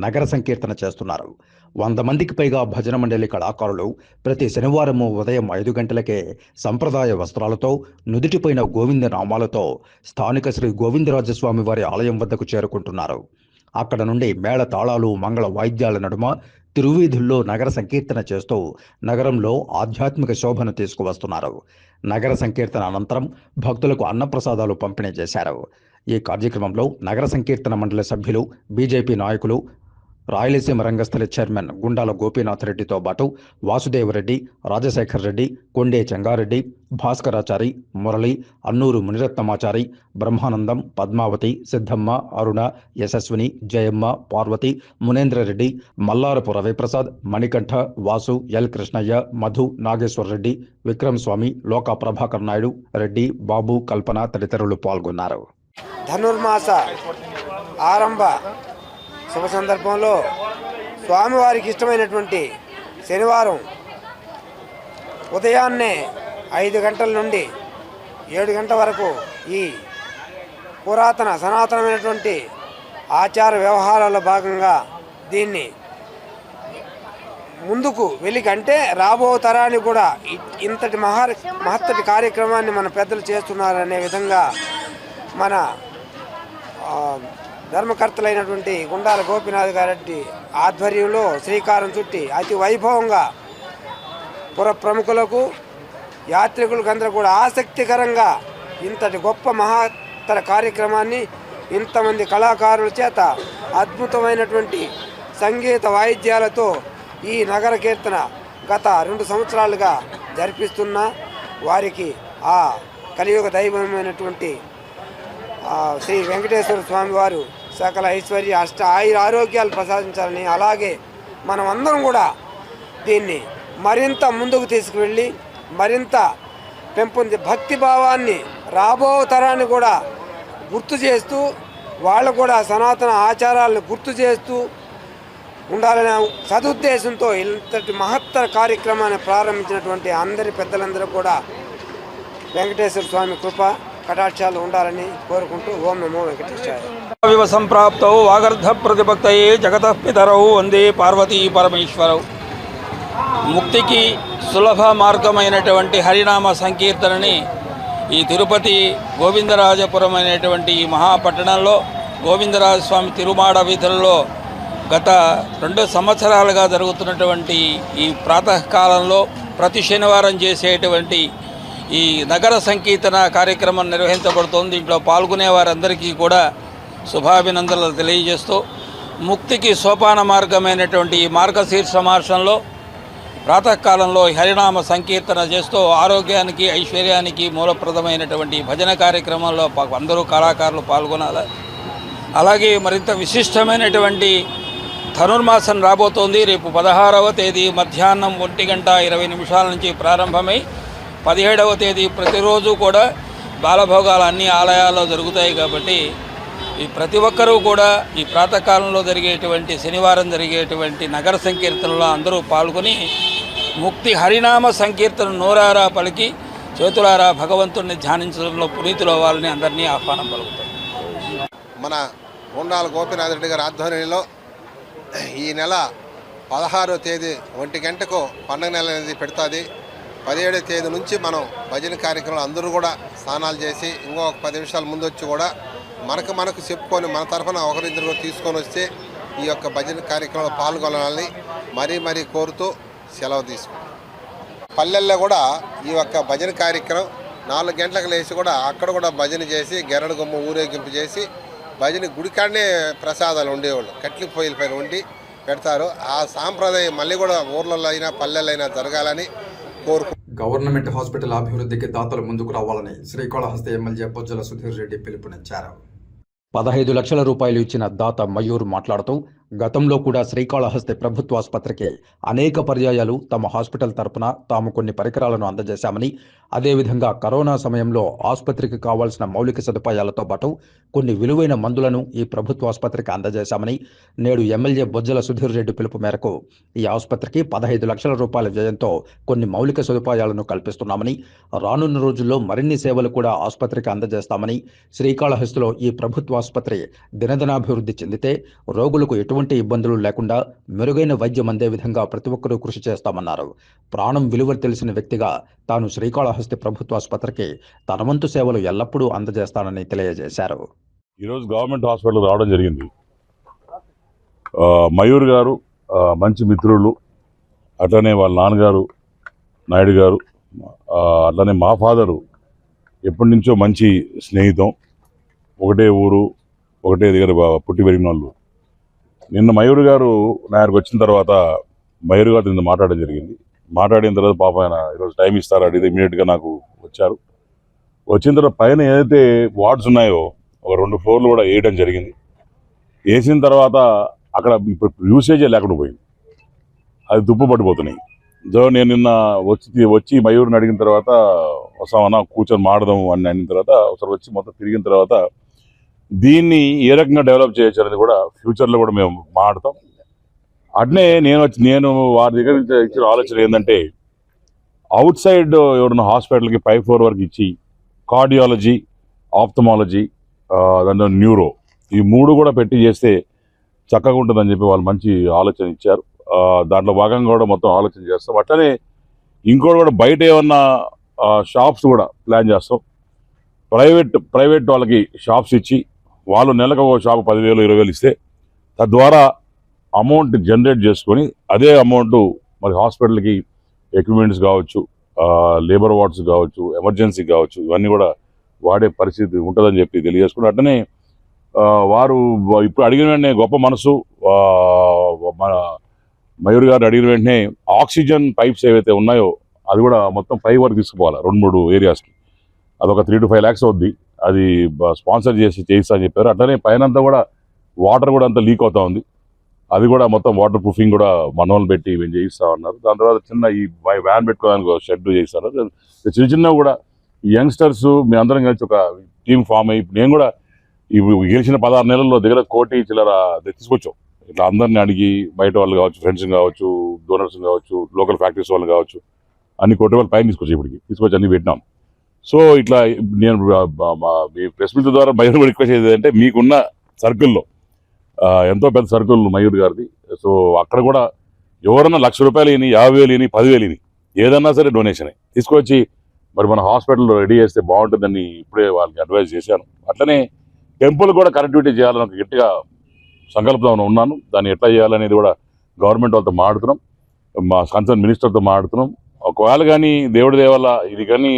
నగర సంకీర్తన చేస్తున్నారు. 100 మందికి పైగా భజన మండలి కళాకారులు ప్రతి శనివారము ఉదయం 5 గంటలకే సంప్రదాయ వస్త్రాలతో నుదుటిపైన గోవింద నామాలతో స్థానిక శ్రీ గోవిందరాజస్వామి వారి ఆలయం వద్దకు చేరుకుంటున్నారు. అక్కడ నుండి మేళ తాళాలు మంగళ వాయిద్యాల నడుమ తిరువీధుల్లో నగర సంకీర్తన చేస్తూ నగరంలో ఆధ్యాత్మిక శోభను తీసుకువస్తున్నారు. నగర సంకీర్తన అనంతరం భక్తులకు అన్నప్రసాదాలు పంపిణీ చేశారు. ఈ కార్యక్రమంలో నగర సంకీర్తన మండలి సభ్యులు, బీజేపీ నాయకులు, రాయలసీమ రంగస్థలి చైర్మన్ గుండాల గోపీనాథ్ రెడ్డితో పాటు వాసుదేవరెడ్డి, రాజశేఖర్ రెడ్డి, కొండే చెంగారెడ్డి, భాస్కరాచారి, మురళి, అన్నూరు మునిరత్నమాచారి, బ్రహ్మానందం, పద్మావతి, సిద్ధమ్మ, అరుణ, యశస్విని, జయమ్మ, పార్వతి, మునేంద్రరెడ్డి, మల్లారపు రవిప్రసాద్, మణికంఠ, వాసు, ఎల్ కృష్ణయ్య, మధు, నాగేశ్వర్ రెడ్డి, విక్రమ్ స్వామి, లోకా ప్రభాకర్ నాయుడు, రెడ్డి, బాబు, కల్పన తదితరులు పాల్గొన్నారు. ధనుర్మాస ఆరంభ శుభ సందర్భంలో స్వామివారికి ఇష్టమైనటువంటి శనివారం ఉదయాన్నే 5 గంటల నుండి 7 గంటల వరకు ఈ పురాతన సనాతనమైనటువంటి ఆచార వ్యవహారాల్లో భాగంగా దీన్ని ముందుకు వెలికంటే రాబో తరానికి కూడా ఇంతటి మహత్తటి కార్యక్రమాన్ని మన పెద్దలు చేస్తున్నారనే విధంగా మన ధర్మకర్తలైనటువంటి గుండాల గోపీనాథ్ గారి ఆధ్వర్యంలో శ్రీకారం చుట్టి అతి వైభవంగా పుర ప్రముఖులకు, యాత్రికులకు అందరూ కూడా ఆసక్తికరంగా ఇంతటి గొప్ప మహత్తర కార్యక్రమాన్ని ఇంతమంది కళాకారుల చేత అద్భుతమైనటువంటి సంగీత వాయిద్యాలతో ఈ నగర కీర్తన గత 2 సంవత్సరాలుగా జరిపిస్తున్న వారికి ఆ కలియుగ దైవమైనటువంటి శ్రీ వెంకటేశ్వర స్వామి వారు సకల ఐశ్వర్య ఆయుర ఆరోగ్యాలు ప్రసాదించాలని, అలాగే మనం అందరం కూడా దీన్ని మరింత ముందుకు తీసుకువెళ్ళి మరింత భక్తి భావాన్ని రాబో తరాన్ని కూడా గుర్తు చేస్తూ వాళ్ళు కూడా సనాతన ఆచారాలను గుర్తు చేస్తూ ఉండాలనే సదుద్దేశంతో ఇంతటి మహత్తర కార్యక్రమాన్ని ప్రారంభించినటువంటి అందరి పెద్దలందరూ కూడా వెంకటేశ్వర స్వామి కృప కటాక్షాలు ఉండాలని కోరుకుంటూ ఓం నమో వెంకటేశాయ. వివ సంప్రాప్తౌ వాగర్ధ ప్రతిపక్తయే జగతః పితరౌ వందే పార్వతీ పరమేశ్వరౌ. ముక్తికి సులభ మార్గమైనటువంటి హరినామ సంకీర్తనని ఈ తిరుపతి గోవిందరాజపురం అనేటువంటి ఈ మహాపట్టణంలో గోవిందరాజస్వామి తిరుమాడ వీధులలో గత 2 సంవత్సరాలుగా జరుగుతున్నటువంటి ఈ ప్రాతకాలంలో ప్రతి శనివారం చేసేటువంటి ఈ నగర సంకీర్తన కార్యక్రమం నిర్వహించబడుతోంది. దీంట్లో పాల్గొనే వారందరికీ కూడా శుభాభినందనలు తెలియజేస్తూ ముక్తికి సోపాన మార్గమైనటువంటి ఈ మార్గశీర్ష మాసంలో ప్రాతకాలంలో హరినామ సంకీర్తన చేస్తూ ఆరోగ్యానికి, ఐశ్వర్యానికి మూలప్రదమైనటువంటి భజన కార్యక్రమంలో అందరూ కళాకారులు పాల్గొనాలి. అలాగే మరింత విశిష్టమైనటువంటి ధనుర్మాసం రాబోతోంది. రేపు 16వ తేదీ మధ్యాహ్నం 1:20 నుంచి ప్రారంభమై 17వ తేదీ ప్రతిరోజు కూడా బాలభోగాలు అన్ని ఆలయాల్లో జరుగుతాయి. కాబట్టి ఈ ప్రతి ఒక్కరూ కూడా ఈ ప్రాతకాలంలో జరిగేటువంటి శనివారం జరిగేటువంటి నగర సంకీర్తనలో అందరూ పాల్గొని ముక్తి హరినామ సంకీర్తన నోరారా పలికి చేతులారా భగవంతుడిని ధ్యానించడంలో పునీతులు అవ్వాలని అందరినీ ఆహ్వానం పలుకుతారు. మన గుండాల గోపీనాథ్ రెడ్డి గారి ఆధ్వర్యంలో ఈ నెల 16వ తేదీ 1 గంటకు పండుగ నెల అనేది పెడుతుంది. 17వ తేదీ నుంచి మనం భజన కార్యక్రమాలు అందరూ కూడా స్నానాలు చేసి ఇంకో 10 నిమిషాల ముందు వచ్చి కూడా మనకు చెప్పుకొని మన తరఫున ఒకరిద్దరు తీసుకొని వస్తే ఈ యొక్క భజన కార్యక్రమంలో పాల్గొనాలని మరీ కోరుతూ సెలవు తీసుకుంటాం. పల్లెల్లో కూడా ఈ యొక్క భజన కార్యక్రమం 4 గంటలకు లేచి కూడా అక్కడ కూడా భజన చేసి గెరడు గుమ్మ ఊరేగింపు చేసి భజన గుడికాడనే ప్రసాదాలు ఉండేవాళ్ళు కట్లి పొయ్యిల పైన ఉండి పెడతారు. ఆ సాంప్రదాయం మళ్ళీ కూడా ఊర్లలో అయినా పల్లెల్లో అయినా జరగాలని కోరుకు. గవర్నమెంట్ హాస్పిటల్ అభివృద్ధికి దాతలు ముందుకు రావాలని శ్రీకాళహస్తి ఎమ్మెల్యే బొజ్జల సుధీర్ రెడ్డి పిలుపునిచ్చారు. 15 లక్షల రూపాయలు ఇచ్చిన దాత మయూర్ మాట్లాడుతూ గతంలో కూడా శ్రీకాళహస్తి ప్రభుత్వ ఆసుపత్రికి అనేక పర్యాయాలు తమ హాస్పిటల్ తరపున తాము కొన్ని పరికరాలను అందజేశామని, అదేవిధంగా కరోనా సమయంలో ఆసుపత్రికి కావాల్సిన మౌలిక సదుపాయాలతో పాటు కొన్ని విలువైన మందులను ఈ ప్రభుత్వ ఆసుపత్రికి అందజేశామని, నేడు ఎమ్మెల్యే బొజ్జల సుధీర్ రెడ్డి పిలుపు మేరకు ఈ ఆసుపత్రికి 15 లక్షల రూపాయల వ్యయంతో కొన్ని మౌలిక సదుపాయాలను కల్పిస్తున్నామని, రానున్న రోజుల్లో మరిన్ని సేవలు కూడా ఆసుపత్రికి అందజేస్తామని, శ్రీకాళహస్తిలో ఈ ప్రభుత్వ ఆసుపత్రి దినదినాభివృద్ధి చెందితే రోగులకు ఎటువంటి ఇబ్బందులు లేకుండా మెరుగైన వైద్యం అందే విధంగా ప్రతి ఒక్కరూ కృషి చేస్తామన్నారు. ప్రాణం విలువ తెలిసిన వ్యక్తిగా తాను శ్రీకాళహస్తి ప్రభుత్వ ఆసుపత్రికి తన వంతు సేవలు ఎల్లప్పుడూ అందజేస్తానని తెలియజేశారు. ఈరోజు గవర్నమెంట్ హాస్పిటల్ రావడం జరిగింది. మయూర్ గారు మంచి మిత్రులు, అట్లనే వాళ్ళ నాన్నగారు నాయుడు గారు, అట్లనే మా ఫాదరు ఎప్పటి నుంచో మంచి స్నేహితం, ఒకటే ఊరు ఒకటే దగ్గర పుట్టి పెరిగిన వాళ్ళు. నిన్న మయూర్ గారు నా దగ్గరకు వచ్చిన తర్వాత మయూర్ గారు నిన్న మాట్లాడడం జరిగింది. మాట్లాడిన తర్వాత పాప ఆయన ఈరోజు టైం ఇస్తారు అడిగితే ఇమీడియట్గా నాకు వచ్చారు. వచ్చిన తర్వాత పైన ఏదైతే వార్డ్స్ ఉన్నాయో ఒక 2 ఫ్లోర్లు కూడా వేయడం జరిగింది. వేసిన తర్వాత అక్కడ ఇప్పుడు యూసేజే లేకుండా పోయింది, అది దుప్పు పడిపోతున్నాయి. సో నేను నిన్న వచ్చి మయూర్ని అడిగిన తర్వాత వస్తామన్నా కూర్చొని మాడదాం అని అడిగిన తర్వాత ఒకసారి వచ్చి మొత్తం తిరిగిన తర్వాత దీన్ని ఏ రకంగా డెవలప్ చేయొచ్చు అనేది కూడా ఫ్యూచర్లో కూడా మేము మాట్లాడతాం. అట్నే నేను వారి దగ్గర నుంచి ఇచ్చిన ఆలోచన ఏంటంటే, అవుట్ సైడ్ ఎవరైనా హాస్పిటల్కి 5 floor వరకు ఇచ్చి కార్డియాలజీ, ఆప్థమాలజీ, దాంట్లో న్యూరో, ఈ 3 కూడా పెట్టి చేస్తే చక్కగా ఉంటుందని చెప్పి వాళ్ళు మంచి ఆలోచన ఇచ్చారు. దాంట్లో భాగంగా కూడా మొత్తం ఆలోచన చేస్తాం. అట్లనే ఇంకోటి కూడా బయట ఏమన్నా షాప్స్ కూడా ప్లాన్ చేస్తాం. ప్రైవేట్ వాళ్ళకి షాప్స్ ఇచ్చి వాళ్ళు నెలకు ఒక షాప్ 10,000 20,000 ఇస్తే తద్వారా అమౌంట్ జనరేట్ చేసుకొని అదే అమౌంట్ మరి హాస్పిటల్కి ఎక్విప్మెంట్స్ కావచ్చు, లేబర్ వార్డ్స్ కావచ్చు, ఎమర్జెన్సీ కావచ్చు, ఇవన్నీ కూడా వాడే పరిస్థితి ఉంటుందని చెప్పి తెలియజేసుకుని, అట్లనే వారు ఇప్పుడు అడిగిన వెంటనే గొప్ప మనసు, మన మయూర్ గారు అడిగిన వెంటనే ఆక్సిజన్ పైప్స్ ఏవైతే ఉన్నాయో అది కూడా మొత్తం 5 వరకు తీసుకుపోవాలి 2-3 ఏరియాస్కి. అదొక 3 to 5 lakhs అవుద్ది. అది స్పాన్సర్ చేయిస్తా అని చెప్పారు. అట్లనే పైన అంతా కూడా వాటర్ కూడా అంతా లీక్ అవుతా ఉంది, అది కూడా మొత్తం వాటర్ ప్రూఫింగ్ కూడా మనోళ్ళు పెట్టి మేము చేయిస్తా ఉన్నారు. దాని తర్వాత చిన్న ఈ వ్యాన్ పెట్టుకోవడానికి షెడ్ చేయిస్తారు. చిన్న కూడా యంగ్స్టర్స్ మీ అందరం కలిసి ఒక టీం ఫామ్ అయ్యి, నేను కూడా ఇప్పుడు గెలిచిన 16 నెలల్లో దగ్గర 1 కోటి చిల్లర తీసుకొచ్చాం. ఇట్లా అందరిని అడిగి బయట వాళ్ళు కావచ్చు, ఫ్రెండ్స్ కావచ్చు, డోనర్స్ కావచ్చు, లోకల్ ఫ్యాక్టరీస్ వాళ్ళు కావచ్చు, అన్ని 1 కోటి రూపాయలు పైన తీసుకొచ్చి అన్ని పెట్టినాం. సో ఇట్లా నేను మీ ప్రెస్ మీట్ ద్వారా మయూర్ రిక్వెస్ట్ చేసేది అంటే, మీకున్న సర్కిల్లో ఎంతో పెద్ద సర్కిల్ మయూర్ గారిది. సో అక్కడ కూడా ఎవరన్నా 1,00,000 రూపాయలు ఇని, 50,000 ఇని, 10,000 ఇని, ఏదన్నా సరే డొనేషన్ తీసుకొచ్చి మరి మన హాస్పిటల్లో రెడీ చేస్తే బాగుంటుందని ఇప్పుడే వాళ్ళకి అడ్వైజ్ చేశాను. అట్లనే టెంపుల్ కూడా కనెక్టివిటీ చేయాలని ఒక గట్టిగా సంకల్పంలో ఉన్నాను. దాన్ని ఎట్లా చేయాలనేది కూడా గవర్నమెంట్ వాళ్ళతో మాట్లాడుతున్నాం, మా కన్సర్న్ మినిస్టర్తో మాట్లాడుతున్నాం. ఒకవేళ కానీ దేవుడి దేవల్ల ఇది కానీ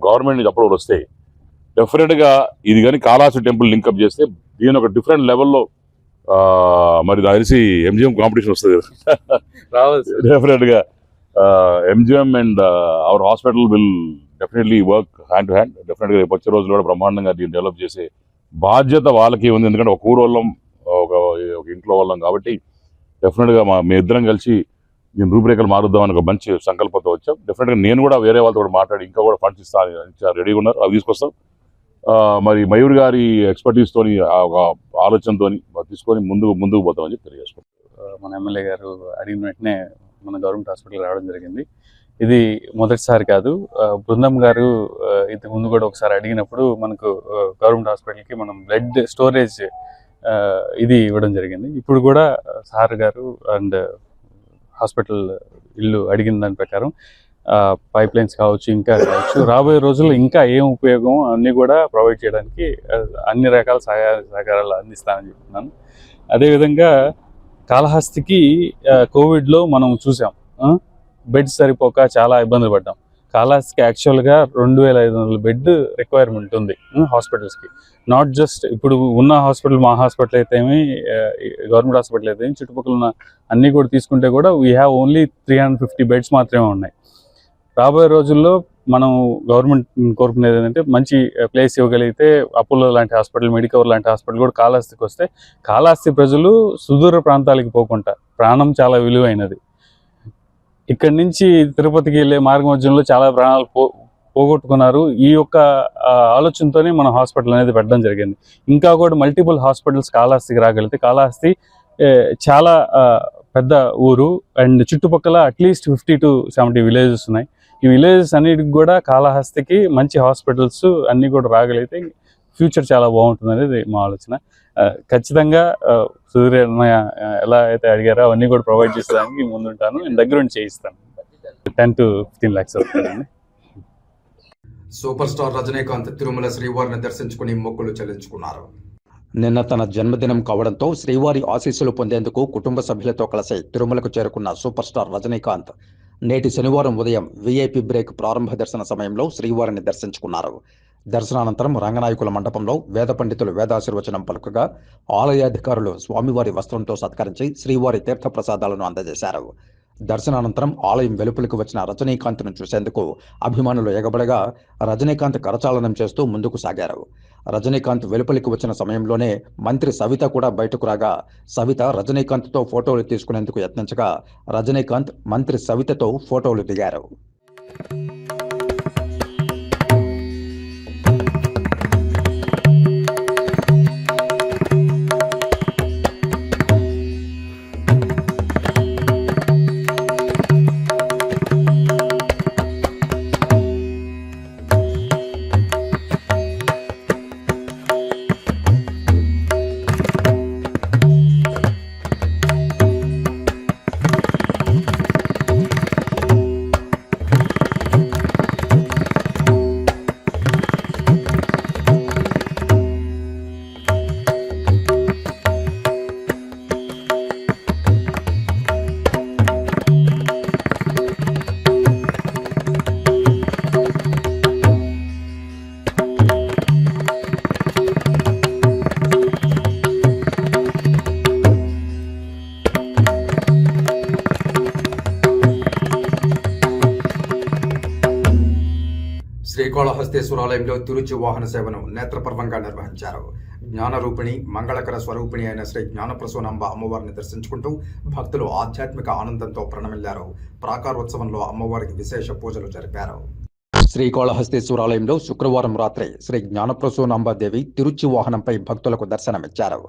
గవర్నమెంట్ నుంచి అప్రూవల్ వస్తే డెఫినెట్గా ఇది కానీ కాళహస్తి టెంపుల్ లింకప్ చేస్తే దీని ఒక డిఫరెంట్ లెవెల్లో మరి నాకు తెలిసి ఎంజిఎం కాంపిటీషన్ వస్తుంది డెఫినెట్గా. MGM and our hospital will definitely work hand to hand. డెఫినెట్గా రేపు వచ్చే రోజుల్లో కూడా బ్రహ్మాండంగా దీన్ని డెవలప్ చేసే బాధ్యత వాళ్ళకి ఉంది. ఎందుకంటే ఒక ఊరు వాళ్ళం, ఒక ఇంట్లో వాళ్ళం కాబట్టి డెఫినెట్గా మీ ఇద్దరం కలిసి నేను రూపురేఖలు మారుద్దామని ఒక మంచి సంకల్పంతో వచ్చాం. డెఫినెట్గా నేను కూడా వేరే వాళ్ళతో కూడా మాట్లాడి ఇంకా కూడా ఫండ్స్ ఇస్తాను రెడీగా ఉన్నారు, అవి తీసుకొస్తాం. మరి మయూర్ గారి ఎక్స్పర్టీస్తోని ఒక ఆలోచనతో తీసుకొని ముందుకు పోతామని చెప్పి తెలియజేసుకుంటాం. మన ఎమ్మెల్యే గారు అడిగిన వెంటనే మన గవర్నమెంట్ హాస్పిటల్ రావడం జరిగింది. ఇది మొదటిసారి కాదు, బృందం గారు ఇంతకు ముందు కూడా ఒకసారి అడిగినప్పుడు మనకు గవర్నమెంట్ హాస్పిటల్కి మనం బ్లడ్ స్టోరేజ్ ఇది ఇవ్వడం జరిగింది. ఇప్పుడు కూడా సార్ గారు అండ్ హాస్పిటల్ ఇల్లు అడిగిన దాని ప్రకారం పైప్ లైన్స్ కావచ్చు, ఇంకా కావచ్చు, రాబోయే రోజుల్లో ఇంకా ఏం ఉపయోగం అన్నీ కూడా ప్రొవైడ్ చేయడానికి అన్ని రకాల సహకారాలు అందిస్తానని చెప్తున్నాను. అదేవిధంగా కాళహస్తికి కోవిడ్లో మనం చూసాం, బెడ్స్ సరిపోక చాలా ఇబ్బందులు పడ్డాం. కాళహస్తికి యాక్చువల్గా 2,500 బెడ్ రిక్వైర్మెంట్ ఉంది హాస్పిటల్స్కి. నాట్ జస్ట్ ఇప్పుడు ఉన్న హాస్పిటల్, మా హాస్పిటల్ అయితే గవర్నమెంట్ హాస్పిటల్ అయితే చుట్టుపక్కల ఉన్న అన్నీ కూడా తీసుకుంటే కూడా వీ హ్యావ్ ఓన్లీ 350 బెడ్స్ మాత్రమే ఉన్నాయి. రాబోయే రోజుల్లో మనం గవర్నమెంట్ కోరుకునేది ఏంటంటే మంచి ప్లేస్ ఇవ్వగలిగితే అపోలో లాంటి హాస్పిటల్, మెడికవర్ లాంటి హాస్పిటల్ కూడా కాళహస్తికి వస్తే కాళహస్తి ప్రజలు సుదూర ప్రాంతాలకు పోకుండా, ప్రాణం చాలా విలువైనది, ఇక్కడి నుంచి తిరుపతికి వెళ్ళే మార్గ మధ్యంలో చాలా ప్రాణాలు పోగొట్టుకున్నారు. ఈ యొక్క ఆలోచనతోనే మనం హాస్పిటల్ అనేది పెట్టడం జరిగింది. ఇంకా కూడా మల్టిపుల్ హాస్పిటల్స్ కాళహస్తికి రాగలిగితే, కాళహస్తి చాలా పెద్ద ఊరు అండ్ చుట్టుపక్కల అట్లీస్ట్ 50 to 70 విలేజెస్ ఉన్నాయి. ఈ విలేజెస్ అన్నిటికి కూడా కాళహస్తికి మంచి హాస్పిటల్స్ అన్నీ కూడా రాగలిగితే ఫ్యూచర్ చాలా బాగుంటుంది అనేది మా ఆలోచన. ఖచ్చితంగా సూర్య ఎలా అయితే అడిగారో అవన్నీ కూడా ప్రొవైడ్ చేసేదానికి ముందుంటాను. నేను దగ్గరుండి చేయిస్తాను. 10 to 15 lakhs అవుతుందండి. సూపర్ స్టార్ రజనీకాంత్ తిరుమల శ్రీవారిని దర్శించుకుని మొక్కులు చెల్లించుకున్నారు. నిన్న తన జన్మదినం కావడంతో శ్రీవారి ఆశీస్సులు పొందేందుకు కుటుంబ సభ్యులతో కలిసి తిరుమలకు చేరుకున్న సూపర్ స్టార్ రజనీకాంత్ నేటి శనివారం ఉదయం వీఐపీ బ్రేక్ ప్రారంభ దర్శన సమయంలో శ్రీవారిని దర్శించుకున్నారు. దర్శనానంతరం రంగనాయకుల మండపంలో వేద పండితులు వేదాశీర్వచనం పలుకగా ఆలయాధికారులు స్వామివారి వస్త్రంతో సత్కరించి శ్రీవారి తీర్థప్రసాదాలను అందజేశారు. దర్శనానంతరం ఆలయం వెలుపలికి వచ్చిన రజనీకాంత్ను చూసేందుకు అభిమానులు ఎగబడగా రజనీకాంత్ కరచాలనం చేస్తూ ముందుకు సాగారు. రజనీకాంత్ వెలుపలికి వచ్చిన సమయంలోనే మంత్రి సవిత కూడా బయటకు రాగా సవిత రజనీకాంత్తో ఫోటోలు తీసుకునేందుకు యత్నించగా రజనీకాంత్ మంత్రి సవితతో ఫోటోలు దిగారు. శ్రీకాళహస్తీశ్వరాలయంలో తిరుచి వాహన సేవను నేత్రపర్వంగా నిర్వహించారు. జ్ఞానరూపిణి, మంగళకర స్వరూపిణి అయిన శ్రీ జ్ఞానప్రసూనాంబ అమ్మవారిని దర్శించుకుంటూ భక్తులు ఆధ్యాత్మిక ఆనందంతో ప్రణమిల్లారు. ప్రాకారోత్సవంలో అమ్మవారికి విశేష పూజలు జరిపారు. శ్రీకాళహస్తీశ్వరాలయంలో శుక్రవారం రాత్రి శ్రీ జ్ఞానప్రసూనాంబదేవి తిరుచి వాహనంపై భక్తులకు దర్శనమిచ్చారు.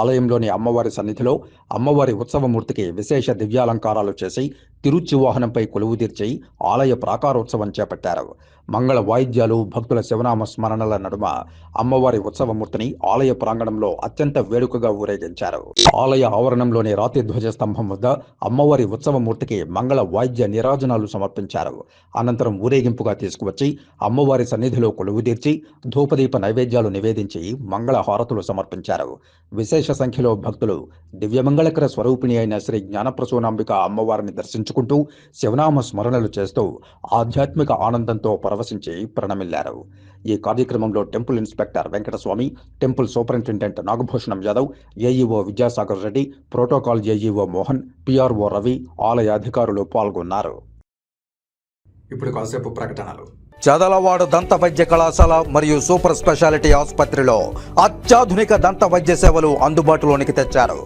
ఆలయంలోని అమ్మవారి సన్నిధిలో అమ్మవారి ఉత్సవమూర్తికి విశేష దివ్యాలంకారాలు చేసి తిరుచి వాహనంపై కొలువుదీర్చి ఆలయ ప్రాకారోత్సవం చేపట్టారు. మంగళ వాయిద్యాలు, భక్తుల శివనామ స్మరణల నడుమ అమ్మవారి ఉత్సవమూర్తిని ఆలయ ప్రాంగణంలో అత్యంత వేడుకగా ఊరేగించారు. ఆలయ ఆవరణంలోని రాతి ధ్వజస్తంభం వద్ద అమ్మవారి ఉత్సవమూర్తికి మంగళ వాయిద్య నీరాజనాలు సమర్పించారు. అనంతరం ఊరేగింపుగా తీసుకువచ్చి అమ్మవారి సన్నిధిలో కొలువుదీర్చి ధూపదీప నైవేద్యాలు నివేదించి మంగళ హారతులు సమర్పించారు. విశేష సంఖ్యలో భక్తులు దివ్యమంగళకర స్వరూపిణి అయిన శ్రీ జ్ఞానప్రసూనాంబిక అమ్మవారిని దర్శించుకుంటూ శివనామ స్మరణలు చేస్తూ ఆధ్యాత్మిక ఆనందంతో పరవశించి ప్రణమిల్లారు. ఈ కార్యక్రమంలో temple inspector Venkataswamy, temple superintendent Nagabhushanam Yadav, AEO Vidyasagar Reddy, protocol AEO Mohan, PRO Ravi, ఆలయ అధికారులు పాల్గొన్నారు. ఇప్పుడు కాసేపు ప్రకటనలు. చదలవాడ దంత వైద్య కళాశాల మరియు సూపర్ స్పెషాలిటీ ఆసుపత్రిలో అత్యాధునిక దంత వైద్య సేవలు అందుబాటులోనికి తెచ్చారు.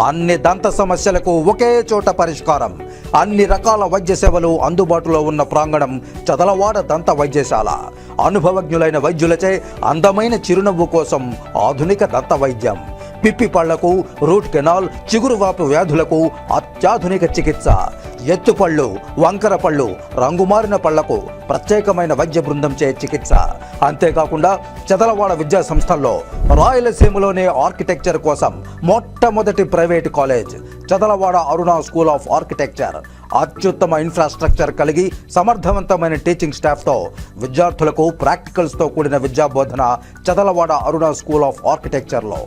అన్ని దంత సమస్యలకు ఒకే చోట పరిష్కారం. అన్ని రకాల వైద్య సేవలు అందుబాటులో ఉన్న ప్రాంగణం చదలవాడ దంత వైద్యశాల. అనుభవజ్ఞులైన వైద్యులచే అందమైన చిరునవ్వు కోసం ఆధునిక దంత వైద్యం. పిప్పి పళ్లకు, రూట్ కెనాల్, చిగురువాపు వ్యాధులకు అత్యాధునిక చికిత్స. ఎత్తుపళ్ళు, వంకర పళ్ళు, రంగుమారిన పళ్లకు ప్రత్యేకమైన వైద్య బృందంచే చికిత్స. అంతేకాకుండా చదలవాడ విద్యా సంస్థల్లో రాయలసీమలోనే ఆర్కిటెక్చర్ కోసం మొట్టమొదటి private college Chadalavada Aruna school of architecture. అత్యుత్తమ ఇన్ఫ్రాస్ట్రక్చర్ కలిగి సమర్థవంతమైన టీచింగ్ స్టాఫ్తో విద్యార్థులకు ప్రాక్టికల్స్తో కూడిన విద్యాబోధన చదలవాడ అరుణ స్కూల్ ఆఫ్ ఆర్కిటెక్చర్లో.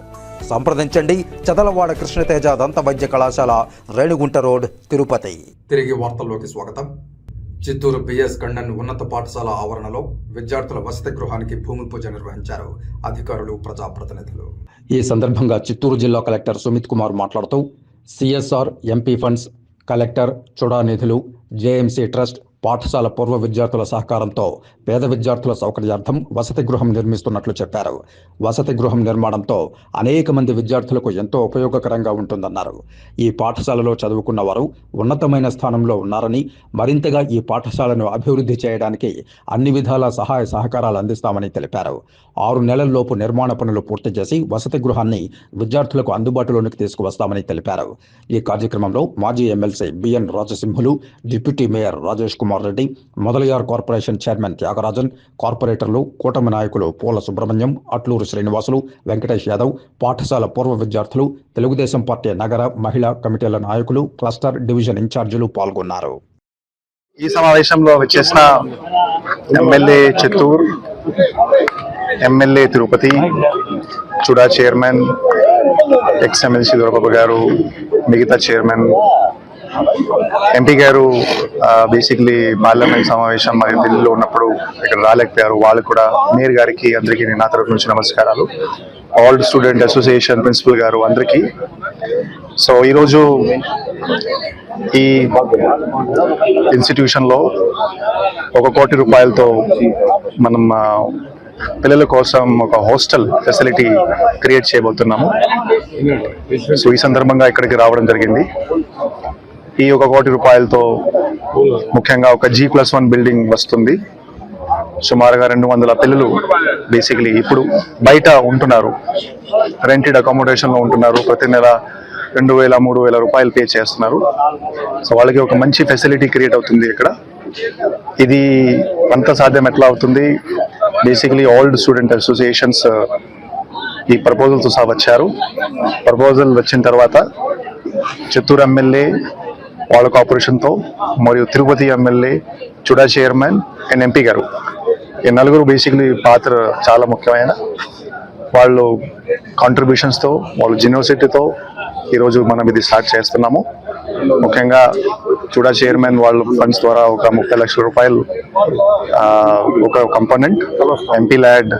సంప్రదించండి. చదలవాడ కృష్ణతేజ దంత వైద్య కళాశాల, రేణుగుంట రోడ్, తిరుపతి. తిరిగి వార్తల్లోకి స్వాగతం. చిత్తూరు బిఎస్ కండన్ ఉన్నత పాఠశాల ఆవరణలో విద్యార్థుల వసతి గృహానికి భూమి పూజ నిర్వహించారు అధికారులు, ప్రజాప్రతినిధులు. ఈ సందర్భంగా చిత్తూరు జిల్లా కలెక్టర్ సుమిత్ కుమార్ మాట్లాడుతూ సిఎస్ఆర్, ఎంపీ ఫండ్స్, కలెక్టర్, చుడా నిధులు, జేఎంసీ ట్రస్ట్ పాఠశాల పూర్వ విద్యార్థుల సహకారంతో పేద విద్యార్థుల సౌకర్యార్థం వసతి గృహం నిర్మిస్తున్నట్లు చెప్పారు. వసతి గృహం నిర్మాణంతో అనేక మంది విద్యార్థులకు ఎంతో ఉపయోగకరంగా ఉంటుందన్నారు. ఈ పాఠశాలలో చదువుకున్న వారు ఉన్నతమైన స్థానంలో ఉన్నారని, మరింతగా ఈ పాఠశాలను అభివృద్ధి చేయడానికి అన్ని విధాల సహాయ సహకారాలు అందిస్తామని తెలిపారు. 6 నెలల్లోపు నిర్మాణ పనులు పూర్తి చేసి వసతి గృహాన్ని విద్యార్థులకు అందుబాటులోనికి తీసుకువస్తామని తెలిపారు. ఈ కార్యక్రమంలో మాజీ MLC BN Rajasimhulu, deputy mayor Rajesh Kumar Reddy, Mudaliar corporation chairman Thyagarajan, కార్పొరేటర్లు, కూటమి నాయకులు పూల సుబ్రహ్మణ్యం, అట్లూరు శ్రీనివాసులు, వెంకటేష్ యాదవ్, పాఠశాల పూర్వ విద్యార్థులు, తెలుగుదేశం పార్టీ నగర మహిళా కమిటీల నాయకులు, క్లస్టర్ డివిజన్ ఇన్ఛార్జీలు పాల్గొన్నారు. ఈ సమావేశంలో వచ్చేసిన MLA Chittoor, MLA Tirupati, CUDA chairman, ex MLC Dorababu గారు, మిగతా చైర్మన్, ఎంపీ గారు బేసిక్లీ పార్లమెంట్ సమావేశం మరి ఢిల్లీలో ఉన్నప్పుడు ఇక్కడ రాలేకపోయారు. వాళ్ళు కూడా మేయర్ గారికి అందరికీ నా తరఫు నుంచి నమస్కారాలు. ఆల్ స్టూడెంట్ అసోసియేషన్ ప్రిన్సిపల్ గారు అందరికీ. సో ఈరోజు ఈ ఇన్స్టిట్యూషన్లో 1 కోటి రూపాయలతో మనం పిల్లల కోసం ఒక హాస్టల్ ఫెసిలిటీ క్రియేట్ చేయబోతున్నాము. సో ఈ సందర్భంగా ఇక్కడికి రావడం జరిగింది. ఈ 1 కోటి రూపాయలతో ముఖ్యంగా ఒక G+1 బిల్డింగ్ వస్తుంది. సుమారుగా 200 పిల్లలు బేసిక్లీ ఇప్పుడు బయట ఉంటున్నారు, రెంటెడ్ అకామిడేషన్లో ఉంటున్నారు. ప్రతి నెల 2,000-3,000 రూపాయలు పే చేస్తున్నారు. సో వాళ్ళకి ఒక మంచి ఫెసిలిటీ క్రియేట్ అవుతుంది ఇక్కడ. ఇది అంత సాధ్యం ఎట్లా అవుతుంది? బేసిక్లీ ఆల్ స్టూడెంట్ అసోసియేషన్స్ ఈ ప్రపోజల్తో సహా వచ్చారు. ప్రపోజల్ వచ్చిన తర్వాత చిత్తూరు ఎమ్మెల్యే వాళ్ళ కార్పొరేషన్తో మరియు Tirupati MLA, CUDA chairman and MP గారు, ఈ నలుగురు బేసిక్లీ పాత్ర చాలా ముఖ్యమైన. వాళ్ళు కాంట్రిబ్యూషన్స్తో, వాళ్ళ జెనోసిటీతో ఈరోజు మనం ఇది స్టార్ట్ చేస్తున్నాము. ముఖ్యంగా చుడా చైర్మన్ వాళ్ళ ఫండ్స్ ద్వారా ఒక 30 లక్షల రూపాయలు ఒక కంపోనెంట్, ఎంపీ ల్యాడ్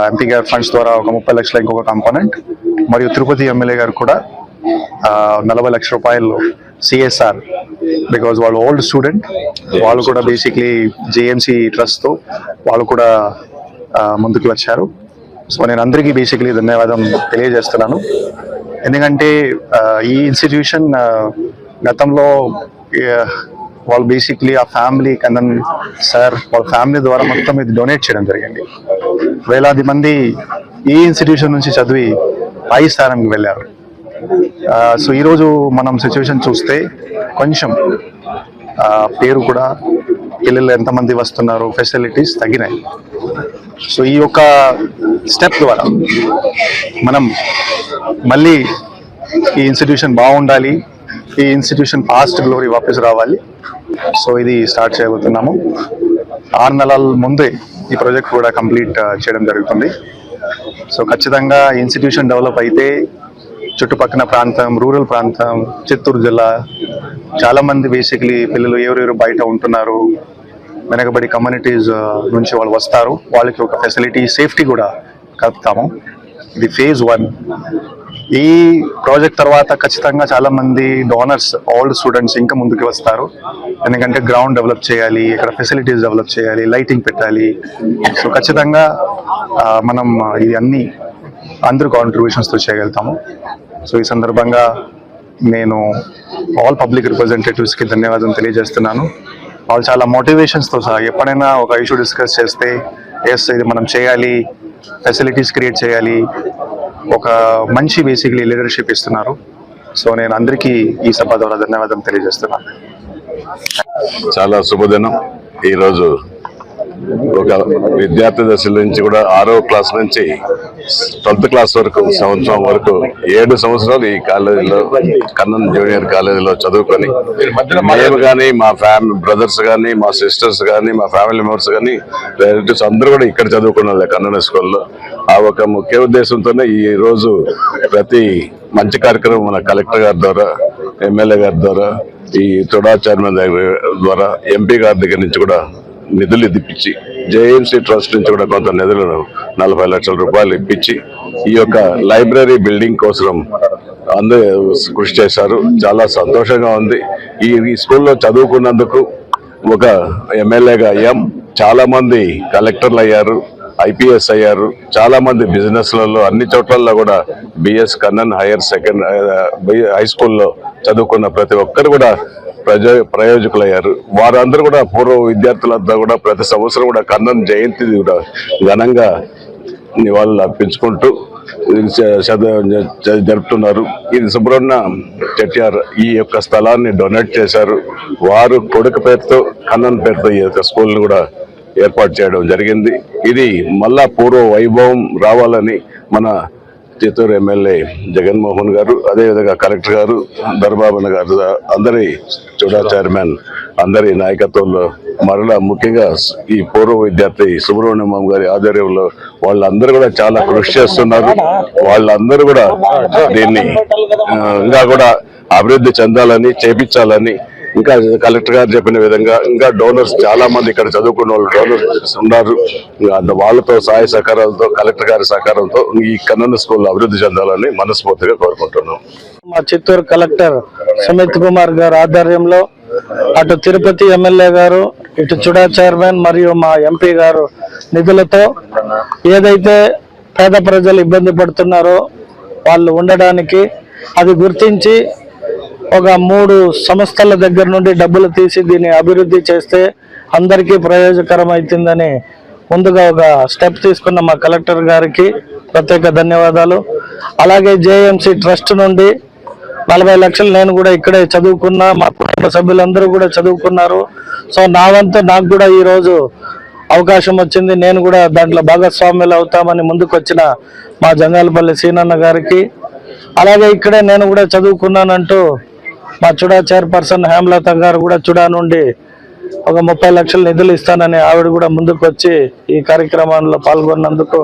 ఎంపీ గారి ఫండ్స్ ద్వారా ఒక 30 లక్షల ఇంకొక కంపోనెంట్, మరియు తిరుపతి ఎమ్మెల్యే గారు కూడా 40 లక్షల రూపాయలు సిఎస్ఆర్, బికాజ్ వాళ్ళు ఓల్డ్ స్టూడెంట్. వాళ్ళు కూడా బేసిక్లీ జేఎంసీ ట్రస్ట్తో వాళ్ళు కూడా ముందుకు వచ్చారు. సో నేను అందరికీ బేసిక్లీ ధన్యవాదం తెలియజేస్తున్నాను. ఎందుకంటే ఈ ఇన్స్టిట్యూషన్ గతంలో వాళ్ళు బేసిక్లీ ఆ ఫ్యామిలీ కందన్ సార్ వాళ్ళ ఫ్యామిలీ ద్వారా మొత్తం ఇది డొనేట్ చేయడం జరిగింది. వేలాది మంది ఈ ఇన్స్టిట్యూషన్ నుంచి చదివి పై స్థానంకి వెళ్ళారు. సో ఈరోజు మనం సిచ్యువేషన్ చూస్తే కొంచెం పేరు కూడా, పిల్లలు ఎంతమంది వస్తున్నారు, ఫెసిలిటీస్ తగ్గినాయి. సో ఈ యొక్క స్టెప్ ద్వారా మనం మళ్ళీ ఈ ఇన్స్టిట్యూషన్ బాగుండాలి, ఈ ఇన్స్టిట్యూషన్ ఫాస్ట్ గ్లోరీ వాపస్ రావాలి. సో ఇది స్టార్ట్ చేయబోతున్నాము. 6 నెలల ముందే ఈ ప్రాజెక్ట్ కూడా కంప్లీట్ చేయడం జరుగుతుంది. సో ఖచ్చితంగా ఇన్స్టిట్యూషన్ డెవలప్ అయితే చుట్టుపక్కల ప్రాంతం, రూరల్ ప్రాంతం, చిత్తూరు జిల్లా చాలా మంది బేసిక్లీ పిల్లలు ఎవరెవరు బయట ఉంటున్నారు, వెనకబడి కమ్యూనిటీస్ నుంచి వాళ్ళు వస్తారు. వాళ్ళకి ఒక ఫెసిలిటీ, సేఫ్టీ కూడా కలుపుతాము. ఇది ఫేజ్ 1. ఈ ప్రాజెక్ట్ తర్వాత ఖచ్చితంగా చాలా మంది డోనర్స్, ఓల్డ్ స్టూడెంట్స్ ఇంకా ముందుకు వస్తారు. ఎందుకంటే గ్రౌండ్ డెవలప్ చేయాలి, ఇక్కడ ఫెసిలిటీస్ డెవలప్ చేయాలి, లైటింగ్ పెట్టాలి. సో ఖచ్చితంగా మనం ఇది అన్ని అందరూ కాంట్రిబ్యూషన్స్తో చేయగలుగుతాము. సో ఈ సందర్భంగా నేను ఆల్ పబ్లిక్ రిప్రజెంటేటివ్స్కి ధన్యవాదం తెలియజేస్తున్నాను. వాళ్ళు చాలా మోటివేషన్స్తో సహా ఎప్పుడైనా ఒక ఇష్యూ డిస్కస్ చేస్తే ఎస్ ఇది మనం చేయాలి, ఫెసిలిటీస్ క్రియేట్ చేయాలి, ఒక మంచి బేసిక్లీ లీడర్షిప్ ఇస్తున్నారు. సో నేను అందరికీ ఈ సభ ద్వారా ధన్యవాదం తెలియజేస్తున్నాను. చాలా శుభదినం. ఈరోజు ఒక విద్యార్థి దశ నుంచి కూడా 6వ క్లాస్ నుంచి 12th క్లాస్ వరకు, సంవత్సరం వరకు 7 సంవత్సరాలు ఈ కాలేజీలో, కన్నన్ జూనియర్ కాలేజీలో చదువుకొని మేము కానీ, మా బ్రదర్స్ కానీ, మా సిస్టర్స్ కానీ, మా ఫ్యామిలీ మెంబర్స్ కానీ, రిలేటివ్స్ అందరూ కూడా ఇక్కడ చదువుకున్నారు కన్నన్ స్కూల్లో. ఆ ఒక ముఖ్య ఉద్దేశంతోనే ఈ రోజు ప్రతి మంచి కార్యక్రమం మన కలెక్టర్ గారి ద్వారా, ఎమ్మెల్యే గారి ద్వారా, ఈ చుడా చైర్మన్ ద్వారా, ఎంపీ గారి దగ్గర నుంచి కూడా నిధులు ఇప్పించి, జేఎంసీ ట్రస్ట్ నుంచి కూడా కొంత నిధులను 40 లక్షల రూపాయలు ఇప్పించి ఈ యొక్క లైబ్రరీ బిల్డింగ్ కోసం అందరూ కృషి చేశారు. చాలా సంతోషంగా ఉంది. ఈ స్కూల్లో చదువుకున్నందుకు ఒక ఎమ్మెల్యేగా అయ్యాం. చాలా మంది కలెక్టర్లు అయ్యారు, IPS అయ్యారు. చాలా మంది బిజినెస్లలో అన్ని చోట్లలో కూడా BS కన్నన్ హై స్కూల్లో చదువుకున్న ప్రతి ఒక్కరు కూడా ప్రయోజకులయ్యారు. వారందరూ కూడా పూర్వ విద్యార్థులంతా కూడా ప్రతి సంవత్సరం కూడా కన్నన్ జయంతి కూడా ఘనంగా నివాళులు అర్పించుకుంటూ జరుపుతున్నారు. ఇది సుబ్రహ్మణ్య చెట్యార్ ఈ యొక్క స్థలాన్ని డొనేట్ చేశారు. వారు కొడుకు పేరుతో కన్నన్ పేరుతో ఈ యొక్క స్కూల్ని కూడా ఏర్పాటు చేయడం జరిగింది. ఇది మళ్ళా పూర్వ వైభవం రావాలని మన చిత్తూరు ఎమ్మెల్యే జగన్మోహన్ గారు, అదేవిధంగా కలెక్టర్ గారు, ధర్మాబన్ గారు, అందరి చూడా చైర్మన్ అందరి నాయకత్వంలో మరలా ముఖ్యంగా ఈ పూర్వ విద్యార్థి సుబ్రహ్మణ్యం గారి ఆధ్వర్యంలో వాళ్ళందరూ కూడా చాలా కృషి చేస్తున్నారు. వాళ్ళందరూ కూడా దీన్ని ఇంకా కూడా అభివృద్ధి చెందాలని, చేపించాలని, ఇంకా కలెక్టర్ గారు చెప్పిన విధంగా ఇంకా డోనర్స్ చాలా మంది ఇక్కడ చదువుకున్న వాళ్ళు డోనర్స్ ఉన్నారు. వాళ్ళతో సహాయ సహకారాలతో, కలెక్టర్ గారి సహకారంతో ఈ కన్నన్ స్కూల్ అభివృద్ధి చెందాలని మనస్ఫూర్తిగా కోరుకుంటున్నాం. మా చిత్తూరు కలెక్టర్ సుమిత్ కుమార్ గారి ఆధ్వర్యంలో అటు తిరుపతి ఎమ్మెల్యే గారు, ఇటు చుడా చైర్మన్ మరియు మా MP గారు నిధులతో ఏదైతే పేద ప్రజలు ఇబ్బంది పడుతున్నారో వాళ్ళు ఉండడానికి అది గుర్తించి ఒక 3 సంస్థల దగ్గర నుండి డబ్బులు తీసి దీన్ని అభివృద్ధి చేస్తే అందరికీ ప్రయోజకరం అవుతుందని ముందుగా ఒక స్టెప్ తీసుకున్న మా కలెక్టర్ గారికి ప్రత్యేక ధన్యవాదాలు. అలాగే JMC ట్రస్ట్ నుండి 40 లక్షలు నేను కూడా ఇక్కడే చదువుకున్నా, మా కుటుంబ సభ్యులందరూ కూడా చదువుకున్నారు. సో నా వంతు నాకు కూడా ఈరోజు అవకాశం వచ్చింది. నేను కూడా దాంట్లో భాగస్వామ్యులు అవుతామని ముందుకు వచ్చిన మా జంగాలపల్లి సీనన్న గారికి, అలాగే ఇక్కడే నేను కూడా చదువుకున్నానంటూ మా చుడా చైర్పర్సన్ హేమలత గారు కూడా చుడా నుండి ఒక 30 లక్షల నిధులు ఇస్తానని ఆవిడ కూడా ముందుకు వచ్చి ఈ కార్యక్రమంలో పాల్గొన్నందుకు,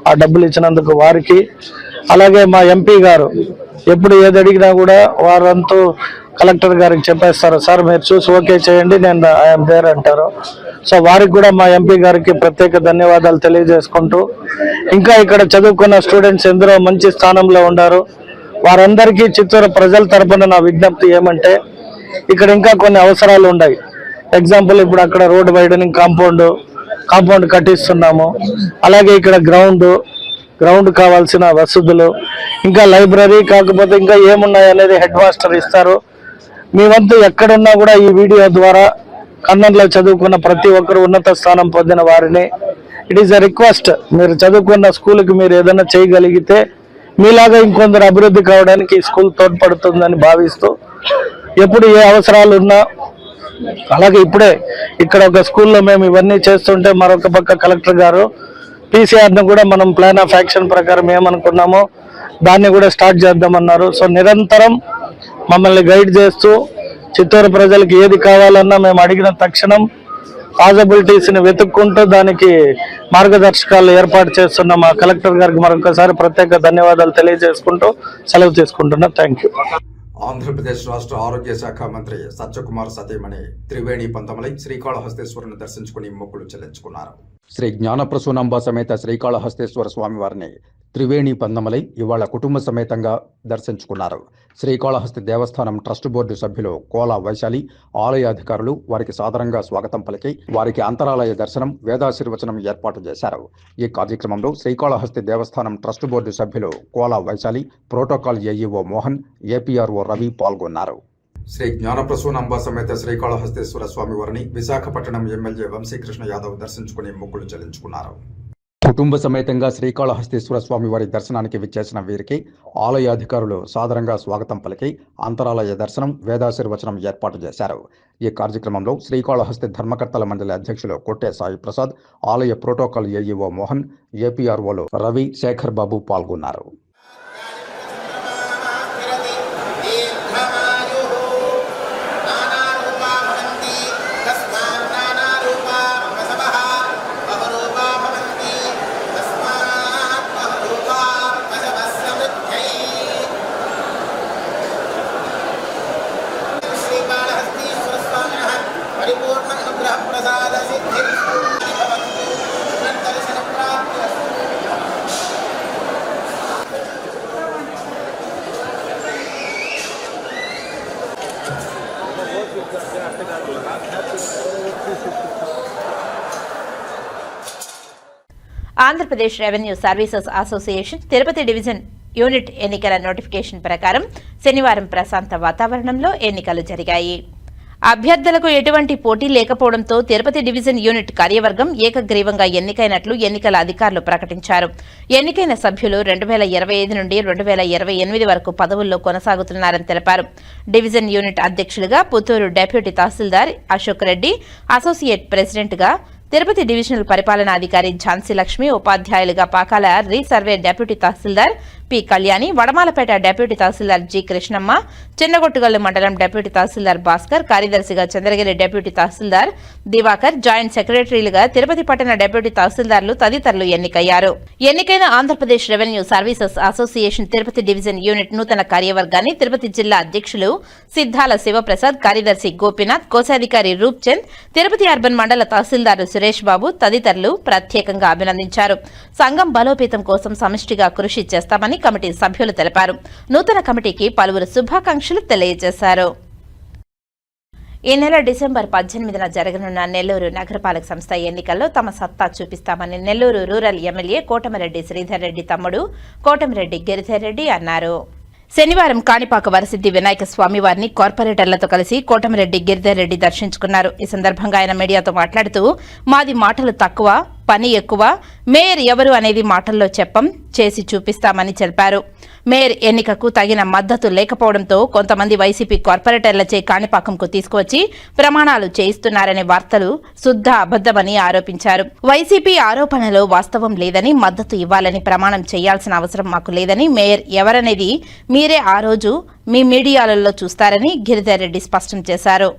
ఆ డబ్బులు ఇచ్చినందుకు వారికి, అలాగే మా MP గారు ఎప్పుడు ఏది అడిగినా కూడా వారంతా కలెక్టర్ గారికి చెప్పేస్తారు, సార్ మీరు చూసి ఓకే చేయండి, నేను ఐఎమ్ దేర్ అంటారు. సో వారికి కూడా మా MP గారికి ప్రత్యేక ధన్యవాదాలు తెలియజేసుకుంటూ, ఇంకా ఇక్కడ చదువుకున్న స్టూడెంట్స్ ఎందరో మంచి స్థానంలో ఉన్నారు. వారందరికీ చిత్తూరు ప్రజల తరపున నా విజ్ఞప్తి ఏమంటే, ఇక్కడ ఇంకా కొన్ని అవసరాలు ఉన్నాయి. ఎగ్జాంపుల్ ఇప్పుడు అక్కడ రోడ్ వైడనింగ్ కాంపౌండ్ కట్టిస్తున్నాము. అలాగే ఇక్కడ గ్రౌండ్ కావాల్సిన వసతులు, ఇంకా లైబ్రరీ, కాకపోతే ఇంకా ఏమున్నాయి అనేది హెడ్ మాస్టర్ ఇస్తారు. మీ వంతు ఎక్కడున్నా కూడా ఈ వీడియో ద్వారా కన్నన్లో చదువుకున్న ప్రతి ఒక్కరు ఉన్నత స్థానం పొందిన వారిని ఇట్ ఈస్ ఎ రిక్వెస్ట్, మీరు చదువుకున్న స్కూల్కి మీరు ఏదైనా చేయగలిగితే మీలాగా ఇంకొందరు అభివృద్ధి కావడానికి ఈ స్కూల్ తోడ్పడుతుందని భావిస్తూ, ఎప్పుడు ఏ అవసరాలు ఉన్నా, అలాగే ఇప్పుడే ఇక్కడ ఒక స్కూల్లో మేము ఇవన్నీ చేస్తుంటే మరొక పక్క కలెక్టర్ గారు PCRను కూడా మనం ప్లాన్ ఆఫ్ యాక్షన్ ప్రకారం ఏమనుకున్నామో దాన్ని కూడా స్టార్ట్ చేద్దామన్నారు. సో నిరంతరం మమ్మల్ని గైడ్ చేస్తూ చిత్తూరు ప్రజలకు ఏది కావాలన్నా మేము అడిగిన తక్షణం పాసిబిలిటీస్ని వెతుక్కుంటూ దానికి మార్గదర్శకాలు ఏర్పాటు చేస్తున్న మా కలెక్టర్ గారికి మరొకసారి ప్రత్యేక ధన్యవాదాలు తెలియజేసుకుంటూ సెలవు తీసుకుంటున్నా. Thank you. ఆంధ్రప్రదేశ్ రాష్ట్ర ఆరోగ్య శాఖ మంత్రి సత్యకుమార్ సతీమణి త్రివేణి పంతమలై శ్రీకాళహస్తేశ్వరుని దర్శించుకుని మొక్కులు చెల్లించుకున్నారు. శ్రీ జ్ఞానప్రసూనాంబ సమేత శ్రీకాళహస్తేశ్వర స్వామివారిని త్రివేణి పందమలై ఇవాళ కుటుంబ సమేతంగా దర్శించుకున్నారు. శ్రీకాళహస్తి దేవస్థానం ట్రస్ట్ బోర్డు సభ్యులు కోలా వైశాలి, ఆలయ అధికారులు వారికి సాదరంగా స్వాగతం పలికి వారికి అంతరాలయ దర్శనం, వేదాశీర్వచనం ఏర్పాటు చేశారు. ఈ కార్యక్రమంలో శ్రీకాళహస్తి దేవస్థానం ట్రస్ట్ బోర్డు సభ్యులు Kola Vaishali, protocol AEO Mohan, APRO Ravi పాల్గొన్నారు. శ్రీ జ్ఞానప్రసూనాంబ సమేత శ్రీకాళహస్తేశ్వర స్వామివారిని విశాఖపట్నం ఎమ్మెల్యే వంశీకృష్ణ యాదవ్ దర్శించుకుని మొక్కులు చెల్లించుకున్నారు. కుటుంబ సమేతంగా శ్రీకాళహస్తేశ్వర స్వామివారి దర్శనానికి విచ్చేసిన వీరికి ఆలయ అధికారులు సాదరంగా స్వాగతం పలికి అంతరాలయ దర్శనం, వేదాశీర్వచనం ఏర్పాటు చేశారు. ఈ కార్యక్రమంలో శ్రీకాళహస్తి ధర్మకర్తల మండలి అధ్యక్షులు కొట్టే సాయి ప్రసాద్, ఆలయ ప్రోటోకాల్ AEO మోహన్, APROలు రవి, శేఖర్ బాబు పాల్గొన్నారు. Andhra Pradesh revenue services association Tirupati division unit ఎన్నికల నోటిఫికేషన్ ప్రకారం శనివారం ప్రశాంత వాతావరణంలో ఎన్నికలు జరిగాయి. అభ్యర్థులకు ఎటువంటి పోటీ లేకపోవడంతో తిరుపతి డివిజన్ యూనిట్ కార్యవర్గం ఏకగ్రీవంగా ఎన్నికైనట్లు ఎన్నికల అధికారులు ప్రకటించారు. ఎన్నికైన సభ్యులు 2025 నుండి 2028 వరకు పదవుల్లో కొనసాగుతున్నారని తెలిపారు. డివిజన్ యూనిట్ అధ్యక్షులుగా పుత్తూరు డిప్యూటీ తహసీల్దార్ అశోక్ రెడ్డి, అసోసియేట్ ప్రెసిడెంట్గా తిరుపతి డివిజనల్ పరిపాలనాధికారి ఝాన్సీ లక్ష్మి, ఉపాధ్యాయులుగా పాకాల రీసర్వే డిప్యూటీ తహసీల్దార్ పి కళ్యాణి, వడమాలపేట డిప్యూటీ తహసీల్దార్ జి కృష్ణమ్మ, చిన్నగొట్టుగల్లు మండలం డిప్యూటీ తహసీల్దార్ భాస్కర్, కార్యదర్శిగా చంద్రగిరి డిప్యూటీ తహసీల్దార్ దివాకర్, జాయింట్ సెక్రటరీలుగా తిరుపతి పట్టణ డిప్యూటీ తహసీల్దార్లు తదితరులు ఎన్నికయ్యారు. ఎన్నికైన Andhra Pradesh revenue services association Tirupati division unit నూతన కార్యవర్గాన్ని తిరుపతి జిల్లా అధ్యక్షులు సిద్ధాల శివప్రసాద్, కార్యదర్శి గోపీనాథ్, కోశాధికారి రూప్చంద్, తిరుపతి అర్బన్ మండల తహసీల్దారు సురేష్ బాబు తదితరులు ప్రత్యేకంగా అభినందించారు. సంఘం బలోపేతం కోసం సమిష్టిగా కృషి చేస్తామని కమిటీ సభ్యులు తెలిపారు. నూతన కమిటీకి పలువురు శుభాకాంక్షలు తెలియజేశారు. ఈ నెల డిసెంబర్ 18న జరగనున్న నెల్లూరు నగరపాలక సంస్థ ఎన్నికల్లో తమ సత్తా చూపిస్తామని నెల్లూరు రూరల్ ఎమ్మెల్యే కోటమిరెడ్డి శ్రీధర్ రెడ్డి తమ్ముడు కోటమిరెడ్డి గిరిధర్ రెడ్డి అన్నారు. శనివారం కాణిపాక వరసిద్ది వినాయక స్వామివారిని కార్పొరేటర్లతో కలిసి కోటమిరెడ్డి గిరిధర్ రెడ్డి దర్శించుకున్నారు. ఈ సందర్భంగా ఆయన మీడియాతో మాట్లాడుతూ, మాది మాటలు తక్కువ, పని ఎక్కువ, మేయర్ ఎవరు అనేది మాటల్లో చెప్పం, చేసి చూపిస్తామని తెలిపారు. మేయర్ ఎన్నికకు తగిన మద్దతు లేకపోవడంతో కొంతమంది వైసీపీ కార్పొరేటర్లచే కాణిపాకంకు తీసుకువచ్చి ప్రమాణాలు చేయిస్తున్నారనే వార్తలు శుద్ధ అబద్దమని ఆరోపించారు. వైసీపీ ఆరోపణలో వాస్తవం లేదని, మద్దతు ఇవ్వాలని ప్రమాణం చేయాల్సిన అవసరం మాకు లేదని, మేయర్ ఎవరనేది మీరే ఆ రోజు మీ మీడియాలలో చూస్తారని గిరిధర్ రెడ్డి స్పష్టం చేశారు.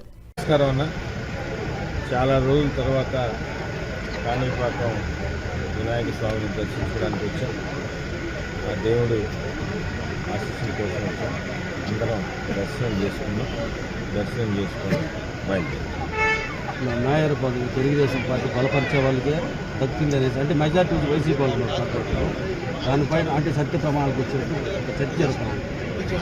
చాలా రోజుల తర్వాత కాణిపాకం వినాయక స్వామిని దర్శించడానికి వచ్చాం. ఆ దేవుడు ఆశీస్సుల కోసం వచ్చాం. అందరం దర్శనం చేసుకుని బయలుదేరాం. మేయర్ పదవి తెలుగుదేశం పార్టీ బలపరిచే వాళ్ళకే దక్కింది అనేసి, అంటే మెజార్టీ వైసీపీ వాళ్ళు సపోర్ట్లో దానిపైన అంటే సత్య ప్రమాణాలకు వచ్చేటప్పుడు చర్చ జరుగుతుంది.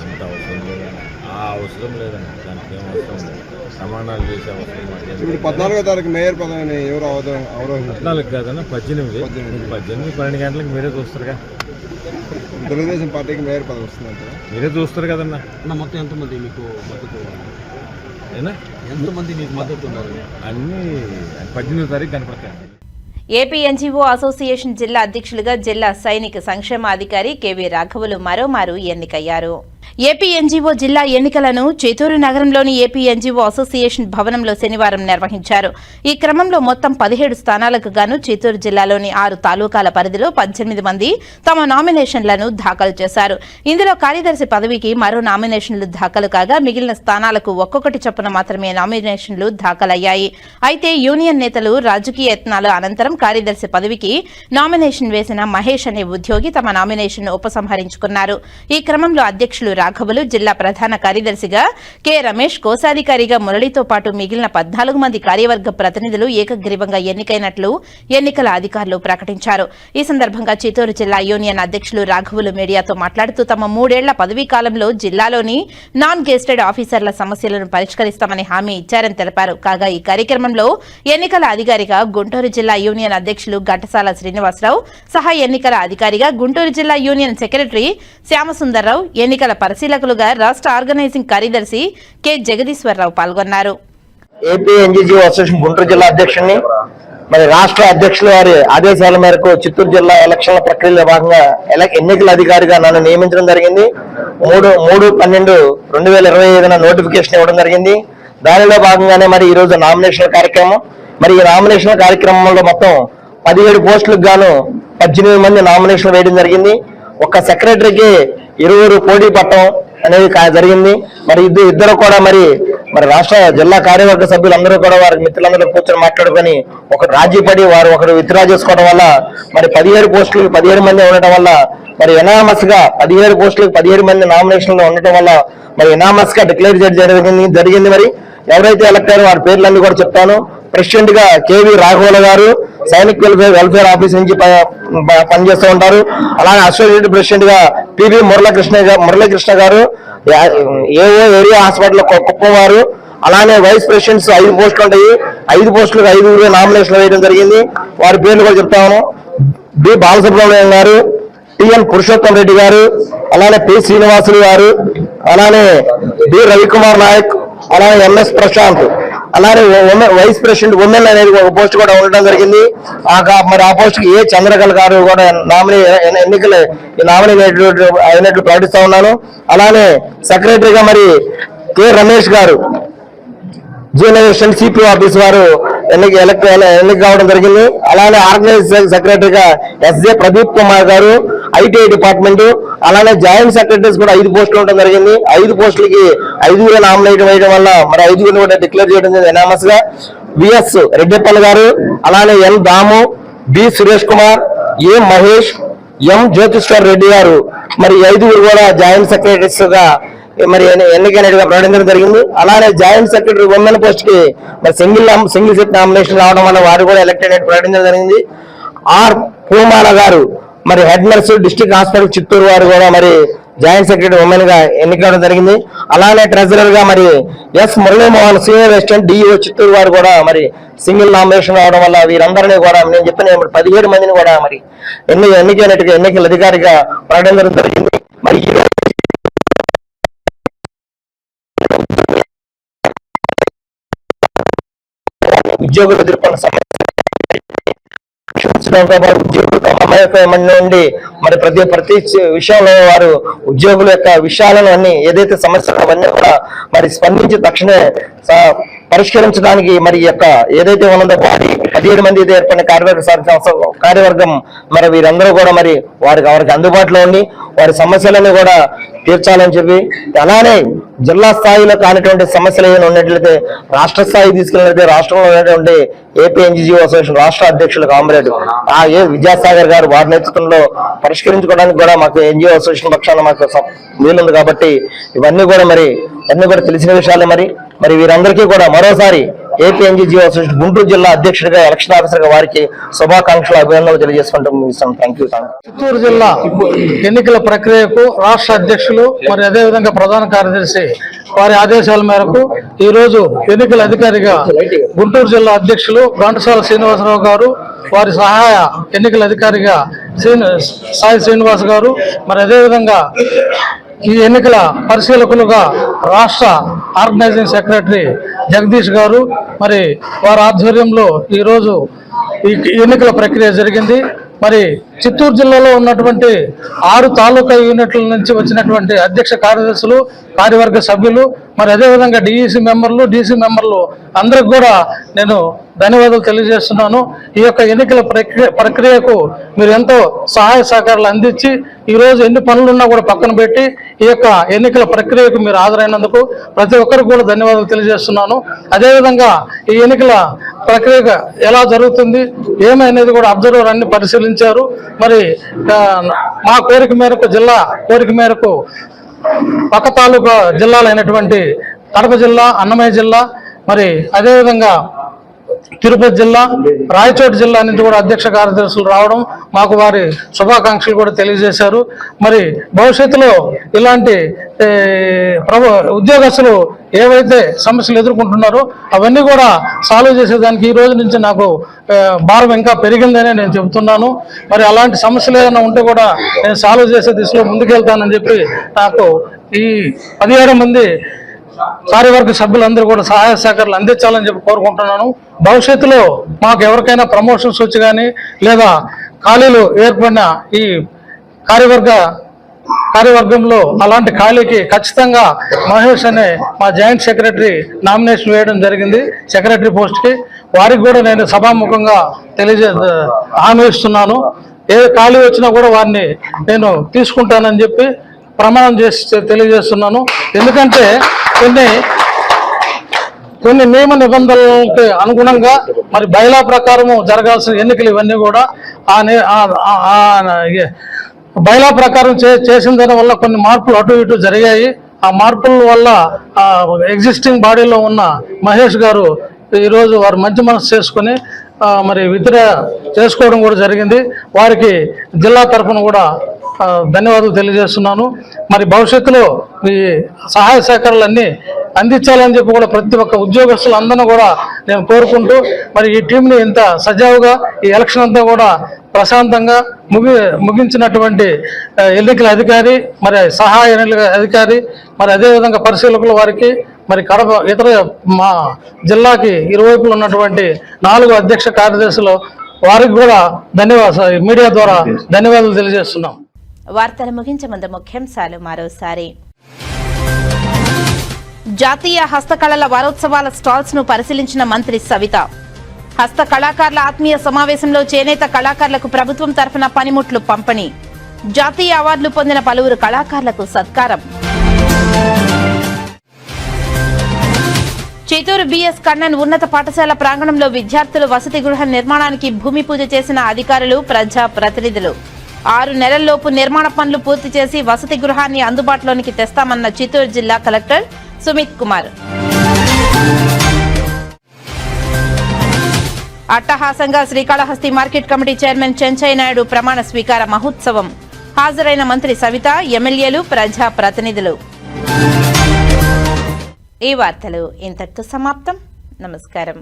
అంత అవసరం లేదండి, ఆ అవసరం లేదండి, దానికి ఏం అవసరం లేదు. ప్రమాణాలు చేసే అవసరం లేదు. 14వ తారీఖు మేయర్ పదవిని ఎవరు 14 కాదన్నా 18 12 గంటలకు మీరే చూస్తారుగా. తెలుగుదేశం పార్టీకి మేయర్ పదవి వస్తుందంట మీరే చూస్తారు కదన్నా. మొత్తం ఎంతమంది మీకు మద్దతు, ఏనా ఎంతమంది మీకు మద్దతు ఉన్నారు? అన్నీ 18వ తారీఖు కనపడతాయి. ఏపీ ఎన్జీఓ అసోసియేషన్ జిల్లా అధ్యక్షులుగా జిల్లా సైనిక సంక్షేమ అధికారి కెవి రాఘవులు మరోమారు ఎన్నికయ్యారు. ఏపీ ఎన్జీఓ జిల్లా ఎన్నికలను చిత్తూరు నగరంలోని ఏపీ ఎన్జీఓ అసోసియేషన్ భవనంలో శనివారం నిర్వహించారు. ఈ క్రమంలో మొత్తం 17 స్థానాలకు గాను చిత్తూరు జిల్లాలోని 6 తాలూకాల పరిధిలో 18 మంది తమ నామినేషన్లను దాఖలు చేశారు. ఇందులో కార్యదర్శి పదవికి మరో నామినేషన్లు దాఖలు కాగా మిగిలిన స్థానాలకు ఒక్కొక్కటి చొప్పున మాత్రమే నామినేషన్లు దాఖలయ్యాయి. అయితే యూనియన్ నేతలు రాజకీయ యత్నాల అనంతరం కార్యదర్శి పదవికి నామినేషన్ వేసిన మహేష్ అనే ఉద్యోగి తమ నామినేషన్ ఉపసంహరించుకున్నారు. ఈ క్రమంలో అధ్యక్షులు రాఘవులు, జిల్లా ప్రధాన కార్యదర్శిగా కె రమేష్, కోశాధికారిగా మురళితో పాటు మిగిలిన 14 మంది కార్యవర్గ ప్రతినిధులు ఏకగ్రీవంగా ఎన్నికైనట్లు ఎన్నికల అధికారులు ప్రకటించారు. ఈ సందర్భంగా చిత్తూరు జిల్లా యూనియన్ అధ్యక్షులు రాఘవులు మీడియాతో మాట్లాడుతూ తమ 3 ఏళ్ల పదవీ కాలంలో జిల్లాలోని నాన్ గెస్టెడ్ ఆఫీసర్ల సమస్యలను పరిష్కరిస్తామని హామీ ఇచ్చారని తెలిపారు. కాగా ఈ కార్యక్రమంలో ఎన్నికల అధికారిగా గుంటూరు జిల్లా యూనియన్ అధ్యక్షులు ఘంటసాల శ్రీనివాసరావు, సహా ఎన్నికల అధికారిగా గుంటూరు జిల్లా యూనియన్ సెక్రటరీ శ్యామసుందర్రావు, ఎన్నికల పరిశీలకులుగా రాష్ట్ర ఆర్గనైజింగ్ కార్యదర్శి కె జగదీశ్వరరావు పాల్గొన్నారు. ఏపీ ఎన్జీఓ అసోసియేషన్ గుంటూరు జిల్లా అధ్యక్షుడిని మరి రాష్ట్ర అధ్యక్షుల వారి ఆదేశాల మేరకు చిత్తూరు జిల్లా ఎలక్షన్ల ప్రక్రియలో భాగంగా ఎన్నికల అధికారిగా నన్ను నియమించడం జరిగింది. 3/12/2025 నోటిఫికేషన్ ఇవ్వడం జరిగింది. దానిలో భాగంగానే మరి ఈ రోజు నామినేషన్ కార్యక్రమం. మరి ఈ నామినేషన్ కార్యక్రమంలో మొత్తం 17 పోస్టులకు గాను 18 మంది నామినేషన్ వేయడం జరిగింది. ఒక సెక్రటరీకి 20 పోటీ పట్టడం అనేది జరిగింది. మరి ఇద్దరు కూడా మరి రాష్ట్ర జిల్లా కార్యవర్గ సభ్యులందరూ కూడా వారి మిత్రులందరూ కూర్చొని మాట్లాడుకొని ఒక రాజీ పడి వారు ఒకరు విత్డ్రా చేసుకోవడం వల్ల మరి 17 పోస్టులకు 17 మంది ఉండటం వల్ల మరి ఎనామస్ గా 17 పోస్టులకు 17 మంది నామినేషన్లు ఉండటం వల్ల మరి ఎనామస్ గా డిక్లేర్ చేయడం జరిగింది. మరి ఎవరైతే ఎలక్ట్ అయ్యారో వారి పేర్లన్నీ కూడా చెప్తాను. ప్రెసిడెంట్ గా కేవీ రాఘవుల గారు సైనిక్ వెల్ఫేర్ ఆఫీస్ నుంచి పనిచేస్తూ ఉంటారు. అలాగే అసోసియేట్ ప్రెసిడెంట్ గా పివి మురళీకృష్ణ గారు ఏఓ ఏరియా హాస్పిటల్ కుప్పం వారు. అలానే వైస్ ప్రెసిడెంట్స్ 5 పోస్టులు ఉంటాయి. 5 పోస్టులకు 5 నామినేషన్లు వేయడం జరిగింది. వారి పేర్లు కూడా చెప్తాను. బి బాలసుబ్రహ్మణ్యం గారు, టిఎన్ పురుషోత్తం రెడ్డి గారు, అలానే పి శ్రీనివాసులు గారు, అలానే బి రవికుమార్ నాయక్, అలానే ఎంఎస్ ప్రశాంత్, అలానే వైస్ ప్రెసిడెంట్ ఉమెన్ అనేది ఒక పోస్ట్ కూడా ఉండడం జరిగింది. మరి ఆ పోస్ట్ కి ఏ చంద్రకళ గారు కూడా ఎన్నికలు అయినట్లు ప్రకటిస్తా ఉన్నాను. అలానే సెక్రటరీగా మరి కె రమేష్ గారు జూనియర్ సిపిఓ ఆఫీస్ వారు ఎన్నిక కావడం జరిగింది. అలానే ఆర్గనైజింగ్ సెక్రటరీగా ఎస్జే ప్రదీప్ కుమార్ గారు ఐటీఐ డిపార్ట్మెంట్, అలానే జాయింట్ సెక్రటరీస్ కూడా 5 పోస్టులు ఉండడం జరిగింది. 5 పోస్టులకి 5 నామినేట్ వేయడం వల్ల మరి 5 కూడా డిక్లేర్ చేయడం జరిగింది ఎనామస్ గా. విఎస్ రెడ్డిప్పల్ గారు, అలానే ఎల్ దాము, బి సురేష్ కుమార్, ఏ మహేష్, ఎం జ్యోతిష్వర్ రెడ్డి గారు మరి 5 కూడా జాయింట్ సెక్రటరీస్ గా మరి ఎన్నికైనట్టుగా ప్రకటించడం జరిగింది. అలానే జాయింట్ సెక్రటరీ ఉమెన్ పోస్ట్ కి మరి సింగిల్ సీట్ నామినేషన్ రావడం వల్ల వారు కూడా ఎలక్టెడ్ అయినట్టు ప్రకటించడం జరిగింది. ఆర్ పూమాల గారు మరి head nurse district hospital Chittoor వారు కూడా మరి జాయింట్ సెక్రటరీ ఉమెన్ గా ఎన్నికవడం జరిగింది. అలానే ట్రెజరర్ గా మరి S Muralimohan senior assistant DO Chittoor వారు కూడా మరి సింగిల్ నామినేషన్ రావడం వల్ల వీరందరినీ కూడా నేను చెప్పిన 17 మందిని కూడా మరి ఎన్నికైనట్టుగా ఎన్నికల అధికారిగా ప్రకటించడం జరిగింది. మరి ఉద్యోగులు ఎదుర్కొన్న ఉద్యోగులు నుండి మరి ప్రతి విషయంలో వారు ఉద్యోగుల యొక్క విషయాలను అన్ని ఏదైతే సమస్యలు అవన్నీ కూడా మరి స్పందించి తక్షణమే పరిష్కరించడానికి మరి యొక్క ఏదైతే ఉన్నదో 17 మంది ఏర్పడిన కార్యవర్గం మరి వీరందరూ కూడా మరి వారికి అందుబాటులో ఉండి వారి సమస్యలను కూడా తీర్చాలని చెప్పి, అలానే జిల్లా స్థాయిలో కానిటువంటి సమస్యలు ఏమైనా ఉన్నట్లయితే రాష్ట్ర స్థాయి తీసుకెళ్ళినట్లయితే రాష్ట్రంలో ఉన్నటువంటి ఏపీ ఎన్జీఓ అసోసియేషన్ రాష్ట్ర అధ్యక్షులు కామ్రేడ్ ఏ విద్యాసాగర్ గారు వారి నేతృత్వంలో పరిష్కరించుకోవడానికి కూడా మాకు ఎన్జీఓ అసోసియేషన్ పక్షాన మాకు వీలుంది. కాబట్టి ఇవన్నీ కూడా తెలిసిన విషయాలే. మరి వీరందరికీ కూడా మరోసారి ఏపీ ఎన్జీఓ అసోసియేషన్ గుంటూరు జిల్లా అధ్యక్షుడిగా ఎలక్షన్ ఆఫీసర్గా వారికి శుభాకాంక్షలు అభినందనలు తెలియజేసుకుంటాం. Thank you. చిత్తూరు జిల్లా ఎన్నికల ప్రక్రియకు రాష్ట్ర అధ్యక్షులు మరి అదేవిధంగా ప్రధాన కార్యదర్శి వారి ఆదేశాల మేరకు ఈ రోజు ఎన్నికల అధికారిగా గుంటూరు జిల్లా అధ్యక్షులు ఘంటసాల శ్రీనివాసరావు గారు, వారి సహాయ ఎన్నికల అధికారిగా సాయి శ్రీనివాస్ గారు, మరి అదేవిధంగా ఈ ఎన్నికల పరిశీలకులుగా రాష్ట్ర ఆర్గనైజింగ్ సెక్రటరీ జగదీష్ గారు మరి వారి ఆధ్వర్యంలో ఈరోజు ఈ ఎన్నికల ప్రక్రియ జరిగింది. మరి చిత్తూరు జిల్లాలో ఉన్నటువంటి 6 తాలూకా యూనిట్ల నుంచి వచ్చినటువంటి అధ్యక్ష కార్యదర్శులు, కార్యవర్గ సభ్యులు, మరి అదేవిధంగా డిఈసి మెంబర్లు, డీసీ మెంబర్లు అందరికి కూడా నేను ధన్యవాదాలు తెలియజేస్తున్నాను. ఈ యొక్క ఎన్నికల ప్రక్రియకు మీరు ఎంతో సహాయ సహకారాలు అందించి ఈరోజు ఎన్ని పనులున్నా కూడా పక్కన పెట్టి ఈ యొక్క ఎన్నికల ప్రక్రియకు మీరు హాజరైనందుకు ప్రతి ఒక్కరికి కూడా ధన్యవాదాలు తెలియజేస్తున్నాను. అదేవిధంగా ఈ ఎన్నికల ప్రక్రియ ఎలా జరుగుతుంది ఏమనేది కూడా అబ్జర్వర్ అన్ని పరిశీలించారు. మరి మా కోరిక మేరకు, జిల్లా కోరిక మేరకు పక్క తాలూకా జిల్లాలైనటువంటి కడప జిల్లా, అన్నమయ్య జిల్లా, మరి అదేవిధంగా తిరుపతి జిల్లా, రాయచోటి జిల్లా నుంచి కూడా అధ్యక్ష కార్యదర్శులు రావడం మాకు వారి శుభాకాంక్షలు కూడా తెలియజేశారు. మరి భవిష్యత్తులో ఇలాంటి ఉద్యోగస్తులు ఏవైతే సమస్యలు ఎదుర్కొంటున్నారో అవన్నీ కూడా సాల్వ్ చేసేదానికి ఈ రోజు నుంచి నాకు భారం ఇంకా పెరిగిందనే నేను చెబుతున్నాను. మరి అలాంటి సమస్యలు ఏదైనా ఉంటే కూడా నేను సాల్వ్ చేసే దిశలో ముందుకెళ్తానని చెప్పి నాకు ఈ 17 మంది కార్యవర్గ సభ్యులందరూ కూడా సహాయ సహకారాలు అందించాలని చెప్పి కోరుకుంటున్నాను. భవిష్యత్తులో మాకు ఎవరికైనా ప్రమోషన్స్ వచ్చి కానీ లేదా ఖాళీలు ఏర్పడిన ఈ కార్యవర్గంలో అలాంటి ఖాళీకి ఖచ్చితంగా మహేష్ అనే మా జాయింట్ సెక్రటరీ నామినేషన్ వేయడం జరిగింది సెక్రటరీ పోస్ట్కి. వారికి కూడా నేను సభాముఖంగా హామీ ఇస్తున్నాను. ఏ ఖాళీ వచ్చినా కూడా వారిని నేను తీసుకుంటానని చెప్పి ప్రమాణం చేసి తెలియజేస్తున్నాను. ఎందుకంటే కొన్ని నియమ నిబంధనలకు అనుగుణంగా మరి బైలా ప్రకారము జరగాల్సిన ఎన్నికలు ఇవన్నీ కూడా బైలా ప్రకారం చేసిన దాని వల్ల కొన్ని మార్పులు అటు ఇటు జరిగాయి. ఆ మార్పుల వల్ల ఎగ్జిస్టింగ్ బాడీలో ఉన్న మహేష్ గారు ఈరోజు వారు మంచి మనసు చేసుకుని మరి విత్డ్రా చేసుకోవడం కూడా జరిగింది. వారికి జిల్లా తరఫున కూడా ధన్యవాదాలు తెలియజేస్తున్నాను. మరి భవిష్యత్తులో ఈ సహాయ సహకారాలన్నీ అందించాలని చెప్పి కూడా ప్రతి ఒక్క ఉద్యోగస్తులందరినీ కూడా నేను కోరుకుంటూ మరి ఈ టీంని ఇంత సజావుగా ఈ ఎలక్షన్ అంతా కూడా ప్రశాంతంగా ముగించినటువంటి ఎన్నికల అధికారి, మరి సహాయ ఎన్నికల అధికారి, మరి అదేవిధంగా పరిశీలకుల వారికి, మరి కడప ఇతర మా జిల్లాకి ఇరువైపులు ఉన్నటువంటి 4 అధ్యక్ష కార్యదర్శులు వారికి కూడా మీడియా ద్వారా ధన్యవాదాలు తెలియజేస్తున్నాం. వార్తలు ముగించే ముందు ముఖ్యాంశాలు మరోసారి. జాతీయ హస్తకళల వారోత్సవాల స్టాల్స్ ను పరిశీలించిన మంత్రి సవిత. హస్త కళాకారుల ఆత్మీయ సమావేశంలో చేనేత కళాకారులకు ప్రభుత్వం తరఫున పనిముట్లు పంపిణీ. జాతీయ అవార్డులు పొందిన పలువురు కళాకారులకు సత్కారం. చిత్తూరు బిఎస్ కన్నన్ ఉన్నత పాఠశాల ప్రాంగణంలో విద్యార్థులు వసతి గృహ నిర్మాణానికి భూమి పూజ చేసిన అధికారులు, ప్రజా ప్రతినిధులు. 6 నెలల్లోపు నిర్మాణ పనులు పూర్తి చేసి వసతి గృహాన్ని అందుబాటులోనికి తెస్తామన్న చిత్తూరు జిల్లా కలెక్టర్ సుమిత్ కుమార్. అట్టహాసంగా Srikalahasti market committee chairman Chenchaiah Naidu ప్రమాణ స్వీకార మహోత్సవం. హాజరైన మంత్రి సవిత, ఎమ్మెల్యేలు, ప్రజా ప్రతినిధులు. ఈ వార్తలు ఇంతటితో సమాప్తం. నమస్కారం.